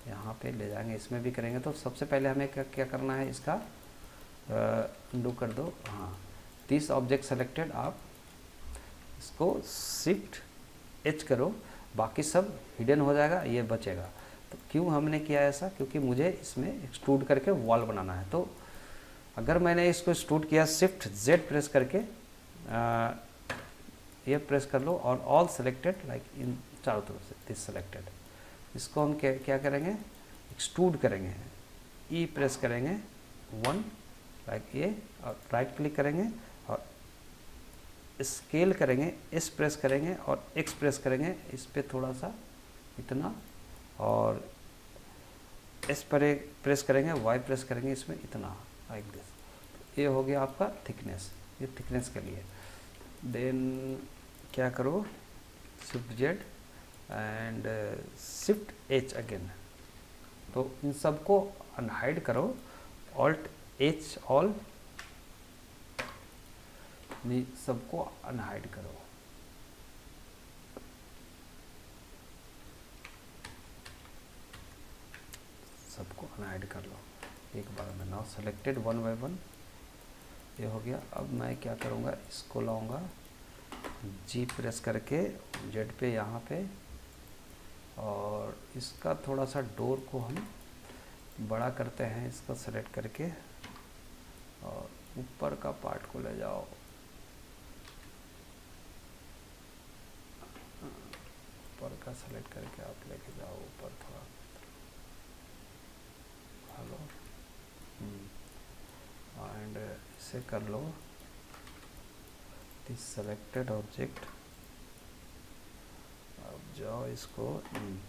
यहाँ पे ले जाएंगे, इसमें भी करेंगे। तो सबसे पहले हमें क्या करना है, इसका अंडू कर दो। हाँ, दिस ऑब्जेक्ट सेलेक्टेड, आप इसको शिफ्ट एच करो, बाकी सब हिडन हो जाएगा, ये बचेगा। तो क्यों हमने किया ऐसा, क्योंकि मुझे इसमें एक्सट्रूड करके वॉल बनाना है। तो अगर मैंने इसको एक्सट्रूड किया शिफ्ट जेड प्रेस करके, ये प्रेस कर लो और ऑल सेलेक्टेड लाइक इन चारों तरफ से दिस सेलेक्टेड, इसको हम क्या करेंगे, एक्सट्रूड करेंगे, ई प्रेस करेंगे 1 लाइक ये, और राइट क्लिक करेंगे और स्केल करेंगे, एस प्रेस करेंगे और एक्स प्रेस करेंगे, इस पर थोड़ा सा इतना, और एस पर एक प्रेस करेंगे, वाई प्रेस करेंगे, इसमें इतना लाइक दिस। ये हो गया आपका थिकनेस, ये थिकनेस के लिए। देन क्या करो, shift Z and shift H again, तो इन सबको अनहाइड करो, ऑल्ट एच ऑल, सबको अनहाइड करो। सबको अनहाइड कर लो एक बार में। नाउ सेलेक्टेड 1 बाय 1, ये हो गया। अब मैं क्या करूँगा, इसको लाऊंगा, जी प्रेस करके जेड पे यहाँ पे, और इसका थोड़ा सा डोर को हम बड़ा करते हैं, इसको सेलेक्ट करके, और ऊपर का पार्ट को ले जाओ, ऊपर का सेलेक्ट करके आप लेके जाओ ऊपर थोड़ा, हेलो, एंड इसे कर लो, दिस सेलेक्टेड ऑब्जेक्ट, अब जाओ इसको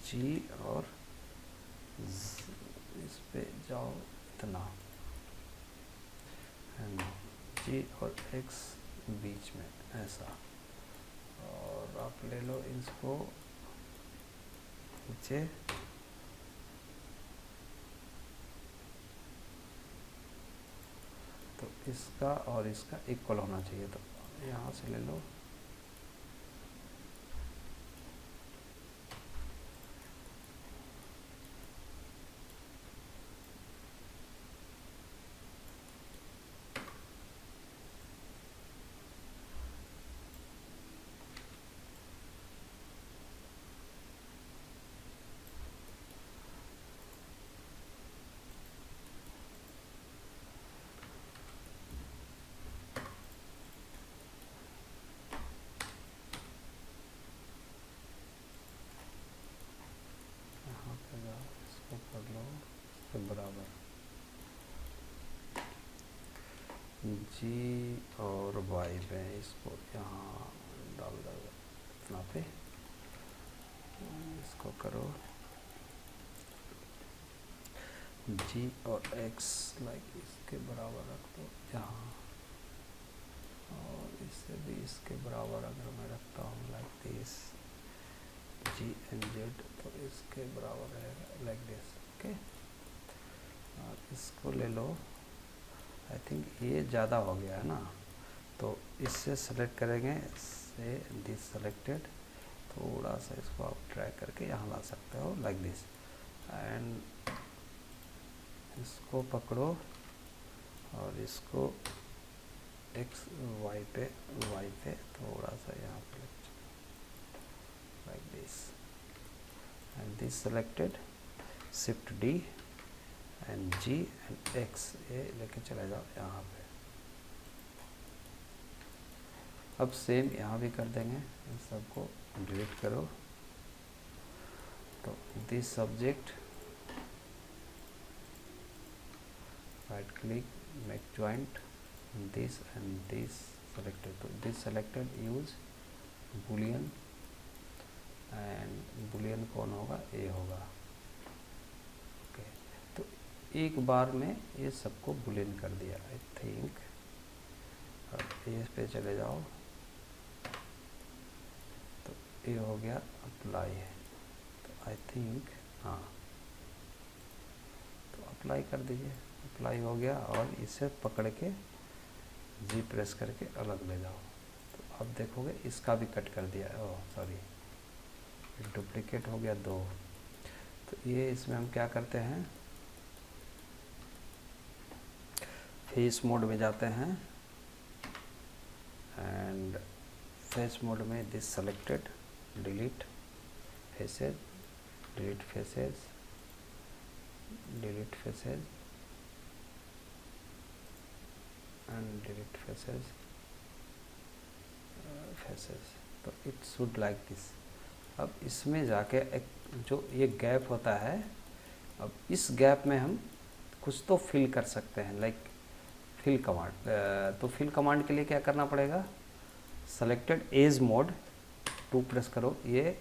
जी और इस पे जाओ इतना, एंड जी और एक्स बीच में ऐसा, और आप ले लो इसको नीचे, तो इसका और इसका इक्वल होना चाहिए, तो यहाँ से ले लो, यहाँ पे जाओ, इसको कर लो इसके बराबर, जी और वाई पे, इसको यहाँ डाल दो इतना पे, इसको करो जी और एक्स लाइक इसके बराबर रख दो यहाँ, और इससे भी इसके बराबर अगर मैं रखता हूँ like this, G and Z, तो इसके बराबर रहेगा लाइक दिस। ओके, और इसको ले लो, आई थिंक ये ज़्यादा हो गया है ना, तो इससे सेलेक्ट करेंगे, से दिस सेलेक्टेड, थोड़ा सा इसको आप ड्रैग करके यहाँ ला सकते हो लाइक दिस, एंड इसको पकड़ो और इसको एक्स वाई पे थोड़ा सा यहाँ पे like this, and this selected, shift D and G and X, ये लेके चले जाओ यहाँ पे। अब सेम यहाँ भी कर देंगे, इन सबको डिलीट करो, तो this subject, right click, make joint, this and this selected, तो this selected, use Boolean, and Boolean कौन होगा, ए होगा। ओके, तो एक बार में ये सबको बुलियन कर दिया आई थिंक। अब इस पे चले जाओ, तो ये हो गया अप्लाई है, तो आई थिंक हाँ अप्लाई कर दीजिए, अप्लाई हो गया। और इसे पकड़ के जी प्रेस करके अलग ले जाओ, तो आप देखोगे इसका भी कट कर दिया। ओह सॉरी, डुप्लीकेट हो गया 2। तो ये इसमें हम क्या करते हैं, फेस मोड में जाते हैं एंड फेस मोड में this selected, delete faces, delete faces, delete faces and delete faces, faces. तो इट शुड लाइक दिस। अब इसमें जाके एक जो ये गैप होता है, अब इस गैप में हम कुछ तो फिल कर सकते हैं, लाइक फिल कमांड। तो फिल कमांड के लिए क्या करना पड़ेगा, सेलेक्टेड एज मोड 2 प्रेस करो, ये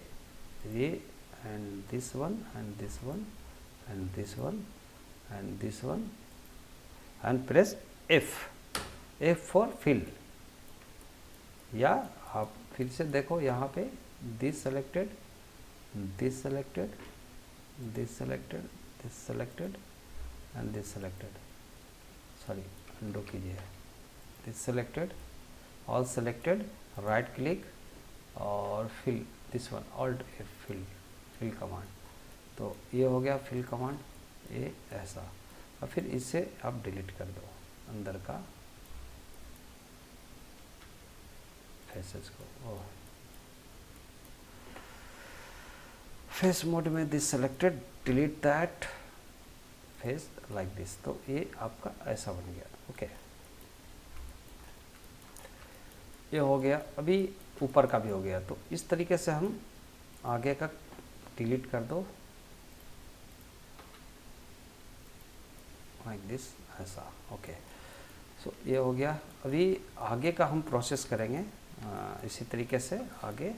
and this one and this one and this one and this one and press F for fill. या आप फिर से देखो यहाँ पे this selected, this selected, this selected, this selected and this selected, sorry undo कीजिए, this selected, all selected, right click और fill this one, alt F fill command. तो ये हो गया फिल कमांड, ये ऐसा। और फिर इसे आप डिलीट कर दो अंदर का फेसेस को। ओह, फेस मोड में this selected, delete that face like this. तो ये आपका ऐसा बन गया। ओके, ये हो गया। अभी ऊपर का भी हो गया। तो इस तरीके से हम आगे का डिलीट कर दो लाइक दिस, ऐसा। ओके, सो ये हो गया। अभी आगे का हम प्रोसेस करेंगे इसी तरीके से आगे।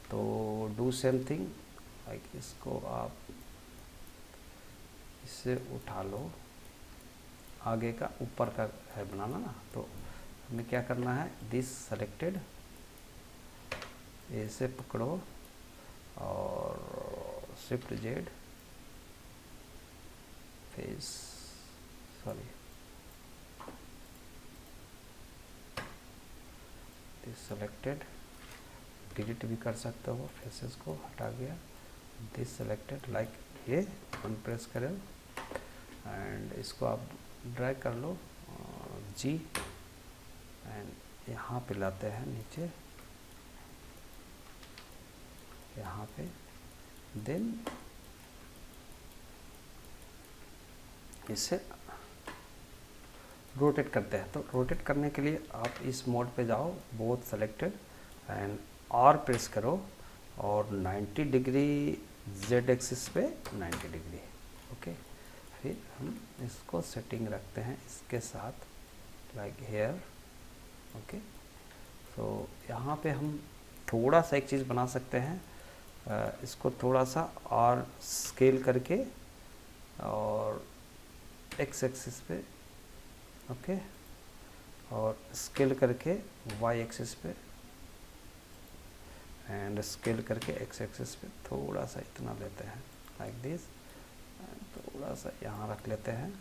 तो डू सेम थिंग, लाइक इसको आप इससे उठा लो, आगे का ऊपर का है बनाना ना। तो हमें क्या करना है, दिस सेलेक्टेड, ऐसे पकड़ो और shift Z, face, sorry this selected, delete भी कर सकते हो, फेसेस को हटा गया। दिस सेलेक्टेड, लाइक ये अनप्रेस करें एंड इसको आप ड्रैग कर लो जी एंड यहाँ पे लाते हैं नीचे, यहाँ पे। देन इसे रोटेट करते हैं। तो रोटेट करने के लिए आप इस मोड पे जाओ, both selected and are press करो और 90 डिग्री जेड एक्सिस पे 90 डिग्री। ओके, फिर हम इसको सेटिंग रखते हैं इसके साथ, लाइक हेयर। ओके, तो यहाँ पे हम थोड़ा सा एक चीज़ बना सकते हैं, इसको थोड़ा सा और स्केल करके और एक्स एक्सिस पे, ओके, और स्केल करके वाई एक्सिस पे एंड स्केल करके एक्स एक्सिस पे थोड़ा सा इतना लेते हैं लाइक दिस, थोड़ा सा यहाँ रख लेते हैं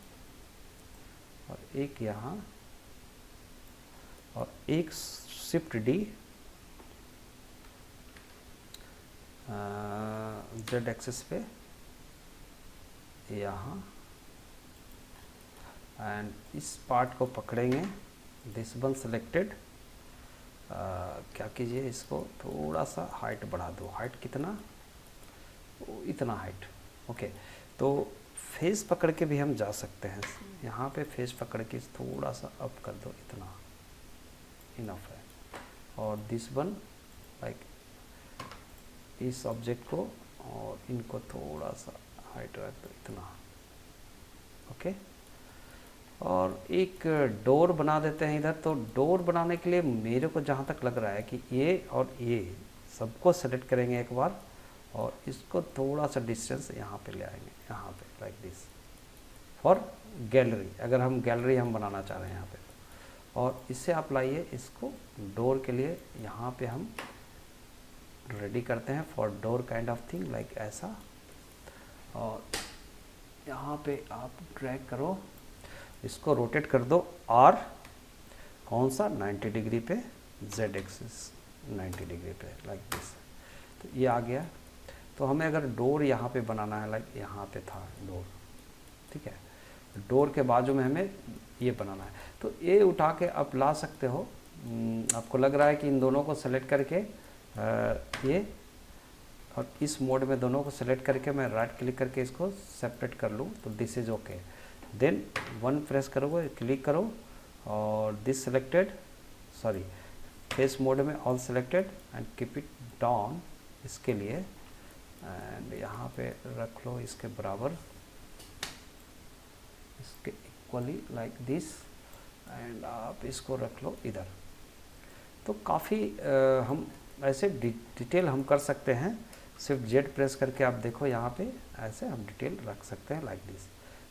और एक यहाँ और एक शिफ्ट डी जेड एक्सिस पे यहाँ एंड इस पार्ट को पकड़ेंगे, दिस वन सेलेक्टेड। क्या कीजिए, इसको थोड़ा सा हाइट बढ़ा दो। हाइट कितना, इतना हाइट। ओके, तो फेस पकड़ के भी हम जा सकते हैं। यहाँ पे फेस पकड़ के थोड़ा सा अप कर दो, इतना इनफ है। और दिस वन लाइक इस ऑब्जेक्ट को और इनको थोड़ा सा हाइट रख दो, इतना। ओके, और एक डोर बना देते हैं इधर। तो डोर बनाने के लिए मेरे को जहाँ तक लग रहा है कि ये और ये सबको सेलेक्ट करेंगे एक बार और इसको थोड़ा सा डिस्टेंस यहाँ पे ले आएंगे, यहाँ पे लाइक दिस फॉर गैलरी। अगर हम गैलरी हम बनाना चाह रहे हैं यहाँ पे, और इससे आप लाइए इसको डोर के लिए यहाँ पे हम रेडी करते हैं for door kind of thing, like ऐसा। और यहाँ पे आप ड्रैग करो, इसको रोटेट कर दो आर कौन सा 90 डिग्री पे, जेड एक्सिस 90 डिग्री पे लाइक दिस। तो ये आ गया। तो हमें अगर डोर यहाँ पे बनाना है, लाइक यहाँ पे था डोर, ठीक है, डोर के बाजू में हमें ये बनाना है, तो ये उठा के आप ला सकते हो। आपको लग रहा है कि इन दोनों को सेलेक्ट करके ये और इस मोड में दोनों को सेलेक्ट करके मैं राइट क्लिक करके इसको सेपरेट कर लूँ, तो this is okay. Then 1 press करोगे, क्लिक करो और this selected, sorry face mode में all selected and keep it down इसके लिए, एंड यहाँ पे रख लो इसके बराबर, इसके इक्वली लाइक दिस, एंड आप इसको रख लो इधर। तो काफ़ी हम ऐसे डिटेल हम कर सकते हैं, सिर्फ जेड प्रेस करके आप देखो यहाँ पे ऐसे हम डिटेल रख सकते हैं लाइक दिस।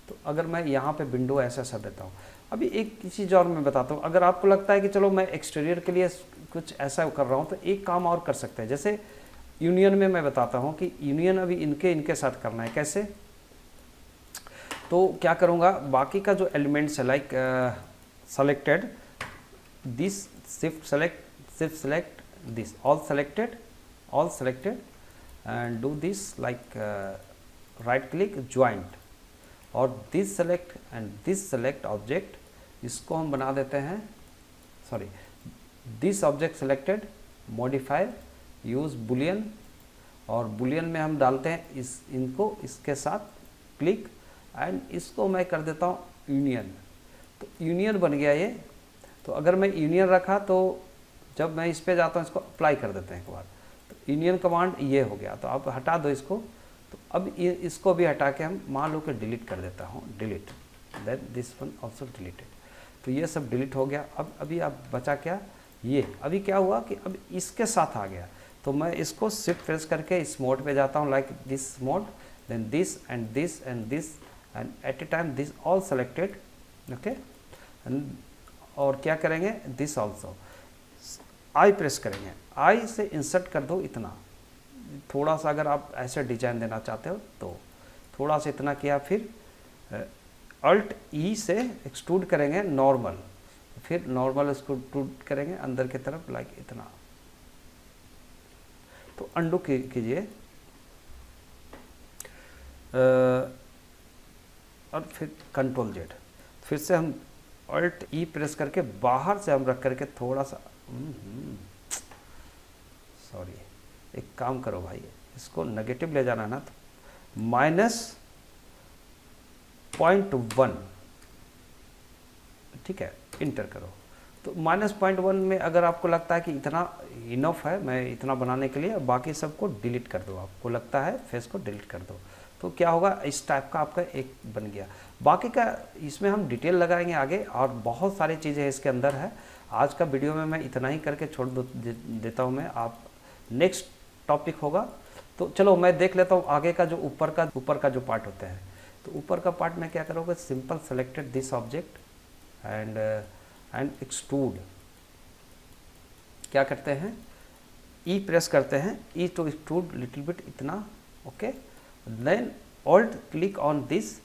तो अगर मैं यहाँ पे विंडो ऐसा सा देता हूँ, अभी एक चीज़ और मैं बताता हूँ, अगर आपको लगता है कि चलो मैं एक्सटीरियर के लिए कुछ ऐसा कर रहा हूँ, तो एक काम और कर सकते हैं। जैसे यूनियन में मैं बताता हूँ कि यूनियन अभी इनके साथ करना है, कैसे? तो क्या करूँगा, बाकी का जो एलिमेंट्स है like selected this, shift select this, all selected and do this like right click joint और this select and this select object, इसको हम बना देते हैं, sorry this object selected modify use boolean, और boolean में हम डालते हैं इनको इसके साथ क्लिक, एंड इसको मैं कर देता हूँ यूनियन। तो यूनियन बन गया ये। तो अगर मैं यूनियन रखा तो जब मैं इस पे जाता हूँ इसको अप्लाई कर देते हैं एक बार, यूनियन कमांड ये हो गया। तो आप हटा दो इसको, तो अब ये इसको भी हटा के हम मान लो कि डिलीट कर देता हूँ, delete, then this one also deleted. तो ये सब डिलीट हो गया। अब अभी आप बचा क्या, ये अभी क्या हुआ कि अब इसके साथ आ गया। तो मैं इसको शिफ्ट प्रेस करके इस मोड पे जाता हूँ like this mode, then this and this and this and at a time this all selected, okay. और क्या करेंगे, दिस ऑल्सो आई प्रेस करेंगे, आई से इंसर्ट कर दो इतना, थोड़ा सा अगर आप ऐसे डिजाइन देना चाहते हो तो थोड़ा सा इतना किया, फिर अल्ट ई से एक्सट्रूड करेंगे नॉर्मल, फिर नॉर्मल एक्सट्रूड करेंगे अंदर की तरफ लाइक इतना। तो अंडू कीजिए और फिर कंट्रोल जेड, फिर से हम अल्ट ई प्रेस करके बाहर से हम रख करके थोड़ा सा, सॉरी एक काम करो भाई, इसको नेगेटिव ले जाना ना, तो -0.1, ठीक है, इंटर करो। तो -0.1 में अगर आपको लगता है कि इतना इनफ है मैं इतना बनाने के लिए, बाकी सबको डिलीट कर दो, आपको लगता है फेस को डिलीट कर दो, तो क्या होगा, इस टाइप का आपका एक बन गया। बाकी का इसमें हम डिटेल लगाएंगे आगे, और बहुत सारी चीज़ें इसके अंदर है। आज का वीडियो में मैं इतना ही करके छोड़ देता हूँ मैं, आप नेक्स्ट टॉपिक होगा तो चलो मैं देख लेता हूँ आगे का, जो ऊपर का जो पार्ट होता है। तो ऊपर का पार्ट में क्या करोगे, simple selected this object and extrude, क्या करते हैं, ई प्रेस करते हैं, E to extrude little bit इतना, okay. Then alt click on this,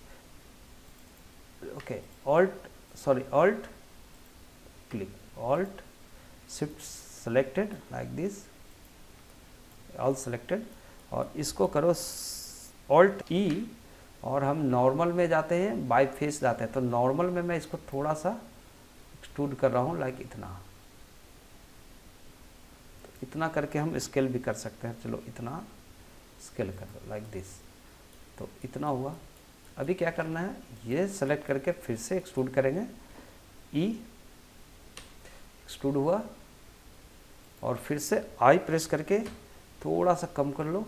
okay, alt click, alt shift selected like this, all selected, और इसको करो ऑल्ट ई, और हम नॉर्मल में जाते हैं, बाय फेस जाते हैं। तो नॉर्मल में मैं इसको थोड़ा सा एक्सट्रूड कर रहा हूँ लाइक इतना, तो इतना करके हम स्केल भी कर सकते हैं। चलो इतना स्केल कर दो लाइक दिस, तो इतना हुआ। अभी क्या करना है, ये सेलेक्ट करके फिर से एक्सट्रूड करेंगे, ई एक्सट्रूड हुआ, और फिर से आई प्रेस करके थोड़ा सा कम कर लो,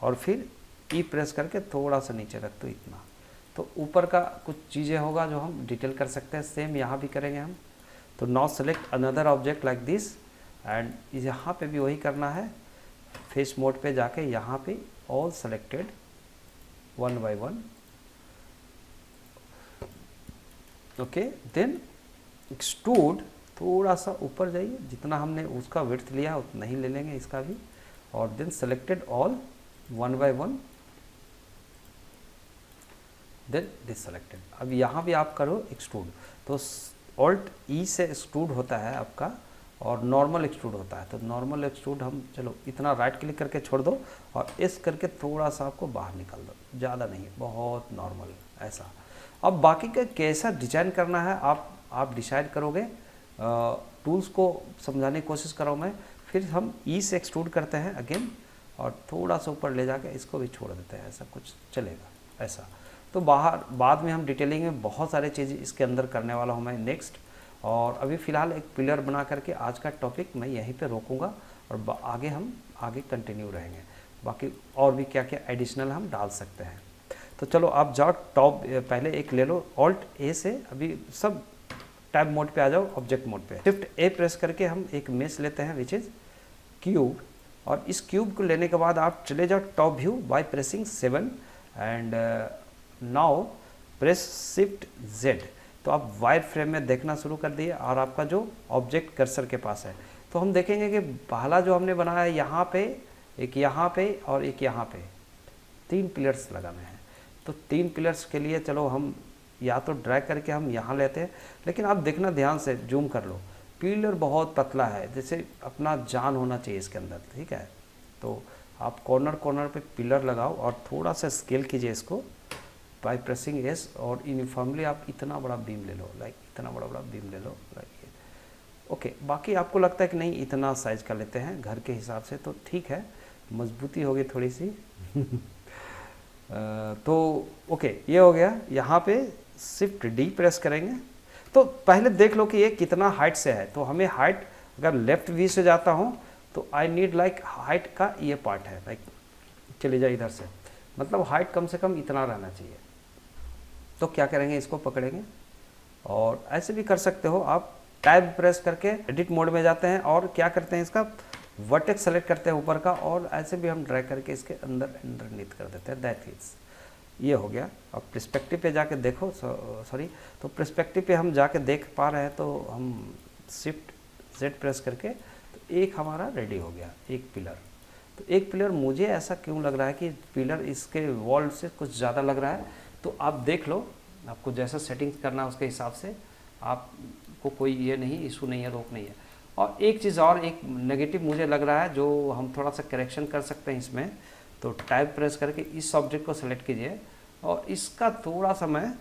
और फिर ई प्रेस करके थोड़ा सा नीचे रख दो इतना। तो ऊपर का कुछ चीज़ें होगा जो हम डिटेल कर सकते हैं, सेम यहाँ भी करेंगे हम। तो now select another object like this, and यहाँ पे भी वही करना है, फेस मोड पे जाके यहाँ पे all selected 1 by 1, okay. Then extrude, थोड़ा सा ऊपर जाइए, जितना हमने उसका विड्थ लिया उतना ही ले लेंगे इसका भी, और then selected all 1 by 1, then this selected. अब यहाँ भी आप करो एक्सट्रूड, तो ऑल्ट ई से एक्सट्रूड होता है आपका और नॉर्मल एक्सट्रूड होता है। तो नॉर्मल एक्सट्रूड हम चलो इतना राइट क्लिक करके छोड़ दो और इस करके थोड़ा सा आपको बाहर निकाल दो, ज़्यादा नहीं, बहुत नॉर्मल ऐसा। अब बाकी का कैसा डिजाइन करना है आप डिसाइड करोगे। टूल्स को समझाने की कोशिश कर रहा हूँ मैं। फिर हम ई से एक्सट्रूड करते हैं अगेन और थोड़ा सा ऊपर ले जाके इसको भी छोड़ देते हैं, ऐसा कुछ चलेगा ऐसा। तो बाद में हम डिटेलिंग में बहुत सारे चीज़ इसके अंदर करने वाला हूँ मैं नेक्स्ट। और अभी फ़िलहाल एक पिलर बना करके आज का टॉपिक मैं यहीं पे रोकूंगा और आगे कंटिन्यू रहेंगे। बाकी और भी क्या क्या एडिशनल हम डाल सकते हैं। तो चलो आप जाओ टॉप, पहले एक ले लो ऑल्ट ए से, अभी सब टैब मोड पे आ जाओ, ऑब्जेक्ट मोड पे शिफ्ट ए प्रेस करके हम एक मेश लेते हैं विच इज़ क्यूब। और इस क्यूब को लेने के बाद आप चले जाओ top view by pressing 7 and now press shift Z. तो आप वायर फ्रेम में देखना शुरू कर दिए और आपका जो ऑब्जेक्ट कर्सर के पास है। तो हम देखेंगे कि पहला जो हमने बनाया है यहाँ पे, एक यहाँ पे और एक यहाँ पे, 3 पिलर्स लगाने हैं। तो 3 पिलर्स के लिए चलो हम या तो ड्रैग करके हम यहाँ लेते हैं, लेकिन आप देखना ध्यान से, जूम कर लो, पिलर बहुत पतला है, जैसे अपना जान होना चाहिए इसके अंदर, ठीक है। तो आप कॉर्नर कॉर्नर पे पिलर लगाओ और थोड़ा सा स्केल कीजिए इसको बाय प्रेसिंग एस और यूनिफॉर्मली आप इतना बड़ा बीम ले लो, लाइक इतना बड़ा बीम ले लो लाइक ये। ओके, बाकी आपको लगता है कि नहीं इतना साइज का लेते हैं घर के हिसाब से, तो ठीक है, मजबूती होगी थोड़ी सी तो ओके, ये हो गया। यहाँ पे शिफ्ट डी प्रेस करेंगे तो पहले देख लो कि ये कितना हाइट से है। तो हमें हाइट अगर लेफ्ट वी से जाता हूँ तो आई नीड लाइक हाइट का ये पार्ट है, लाइक चले जाए इधर से, मतलब हाइट कम से कम इतना रहना चाहिए। तो क्या करेंगे, इसको पकड़ेंगे और ऐसे भी कर सकते हो आप, टैब प्रेस करके एडिट मोड में जाते हैं और क्या करते हैं, इसका वर्टेक्स सेलेक्ट करते हैं ऊपर का और ऐसे भी हम ड्रैग करके इसके अंदर कर देते हैं। दैट इज ये हो गया। अब पर्सपेक्टिव पे जाके देखो, सॉरी, तो पर्सपेक्टिव पे हम जाके देख पा रहे हैं, तो हम शिफ्ट जेड प्रेस करके तो एक हमारा रेडी हो गया, एक पिलर। तो एक पिलर मुझे ऐसा क्यों लग रहा है कि पिलर इसके वॉल से कुछ ज़्यादा लग रहा है। तो आप देख लो, आपको जैसा सेटिंग्स करना है उसके हिसाब से, आपको कोई ये नहीं, इशू नहीं है, रोक नहीं है। और एक चीज़ और, एक नेगेटिव मुझे लग रहा है जो हम थोड़ा सा करेक्शन कर सकते हैं इसमें। तो टाइप प्रेस करके इस ऑब्जेक्ट को सेलेक्ट कीजिए और इसका थोड़ा सा मैं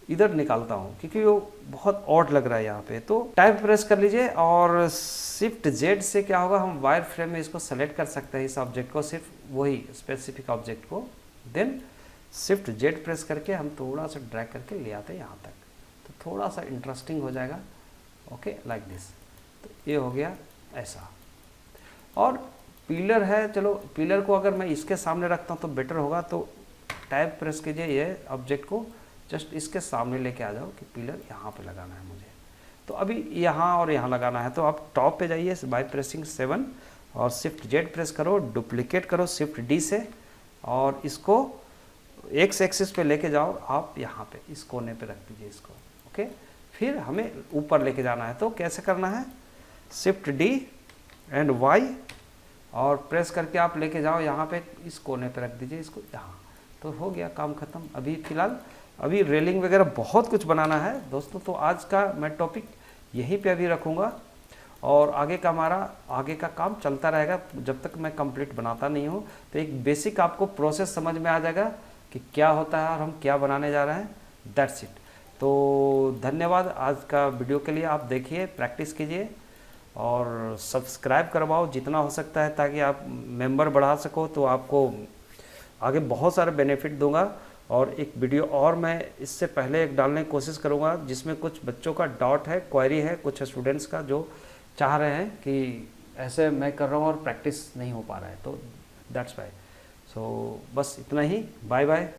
इधर निकालता हूँ क्योंकि वो बहुत ऑड लग रहा है यहाँ पे। तो टाइप प्रेस कर लीजिए और शिफ्ट जेड से क्या होगा, हम वायर फ्रेम में इसको सेलेक्ट कर सकते हैं, इस ऑब्जेक्ट को, सिर्फ वही स्पेसिफिक ऑब्जेक्ट को। देन शिफ्ट जेड प्रेस करके हम थोड़ा सा ड्रैग करके ले आते हैं यहाँ तक, तो थोड़ा सा इंटरेस्टिंग हो जाएगा। Okay, like this. तो ये हो गया ऐसा। और पिलर है, चलो पिलर को अगर मैं इसके सामने रखता हूँ तो बेटर होगा। तो टैब प्रेस कीजिए, ये ऑब्जेक्ट को जस्ट इसके सामने लेके आ जाओ कि पिलर यहाँ पे लगाना है मुझे। तो अभी यहाँ और यहाँ लगाना है। तो आप टॉप पे जाइए बाय प्रेसिंग 7 और शिफ्ट जेड प्रेस करो, डुप्लीकेट करो शिफ्ट डी से और इसको एक्स एक्सिस पे लेके जाओ आप, यहाँ पे इस कोने पे रख दीजिए इसको। ओके, फिर हमें ऊपर लेके जाना है। तो कैसे करना है, शिफ्ट डी एंड वाई और प्रेस करके आप लेके जाओ यहाँ पे, इस कोने पे रख दीजिए इसको यहाँ। तो हो गया काम खत्म। अभी फिलहाल अभी रेलिंग वगैरह बहुत कुछ बनाना है दोस्तों। तो आज का मैं टॉपिक यहीं पे अभी रखूँगा और आगे का काम चलता रहेगा जब तक मैं कंप्लीट बनाता नहीं हूँ। तो एक बेसिक आपको प्रोसेस समझ में आ जाएगा कि क्या होता है और हम क्या बनाने जा रहे हैं। That's it. तो धन्यवाद आज का वीडियो के लिए। आप देखिए, प्रैक्टिस कीजिए और सब्सक्राइब करवाओ जितना हो सकता है ताकि आप मेंबर बढ़ा सको। तो आपको आगे बहुत सारे बेनिफिट दूंगा। और एक वीडियो और मैं इससे पहले एक डालने की कोशिश करूंगा जिसमें कुछ बच्चों का डाउट है, क्वेरी है, कुछ स्टूडेंट्स का जो चाह रहे हैं कि ऐसे मैं कर रहा हूँ और प्रैक्टिस नहीं हो पा रहा है। तो दैट्स वाई। सो बस इतना ही। Bye bye.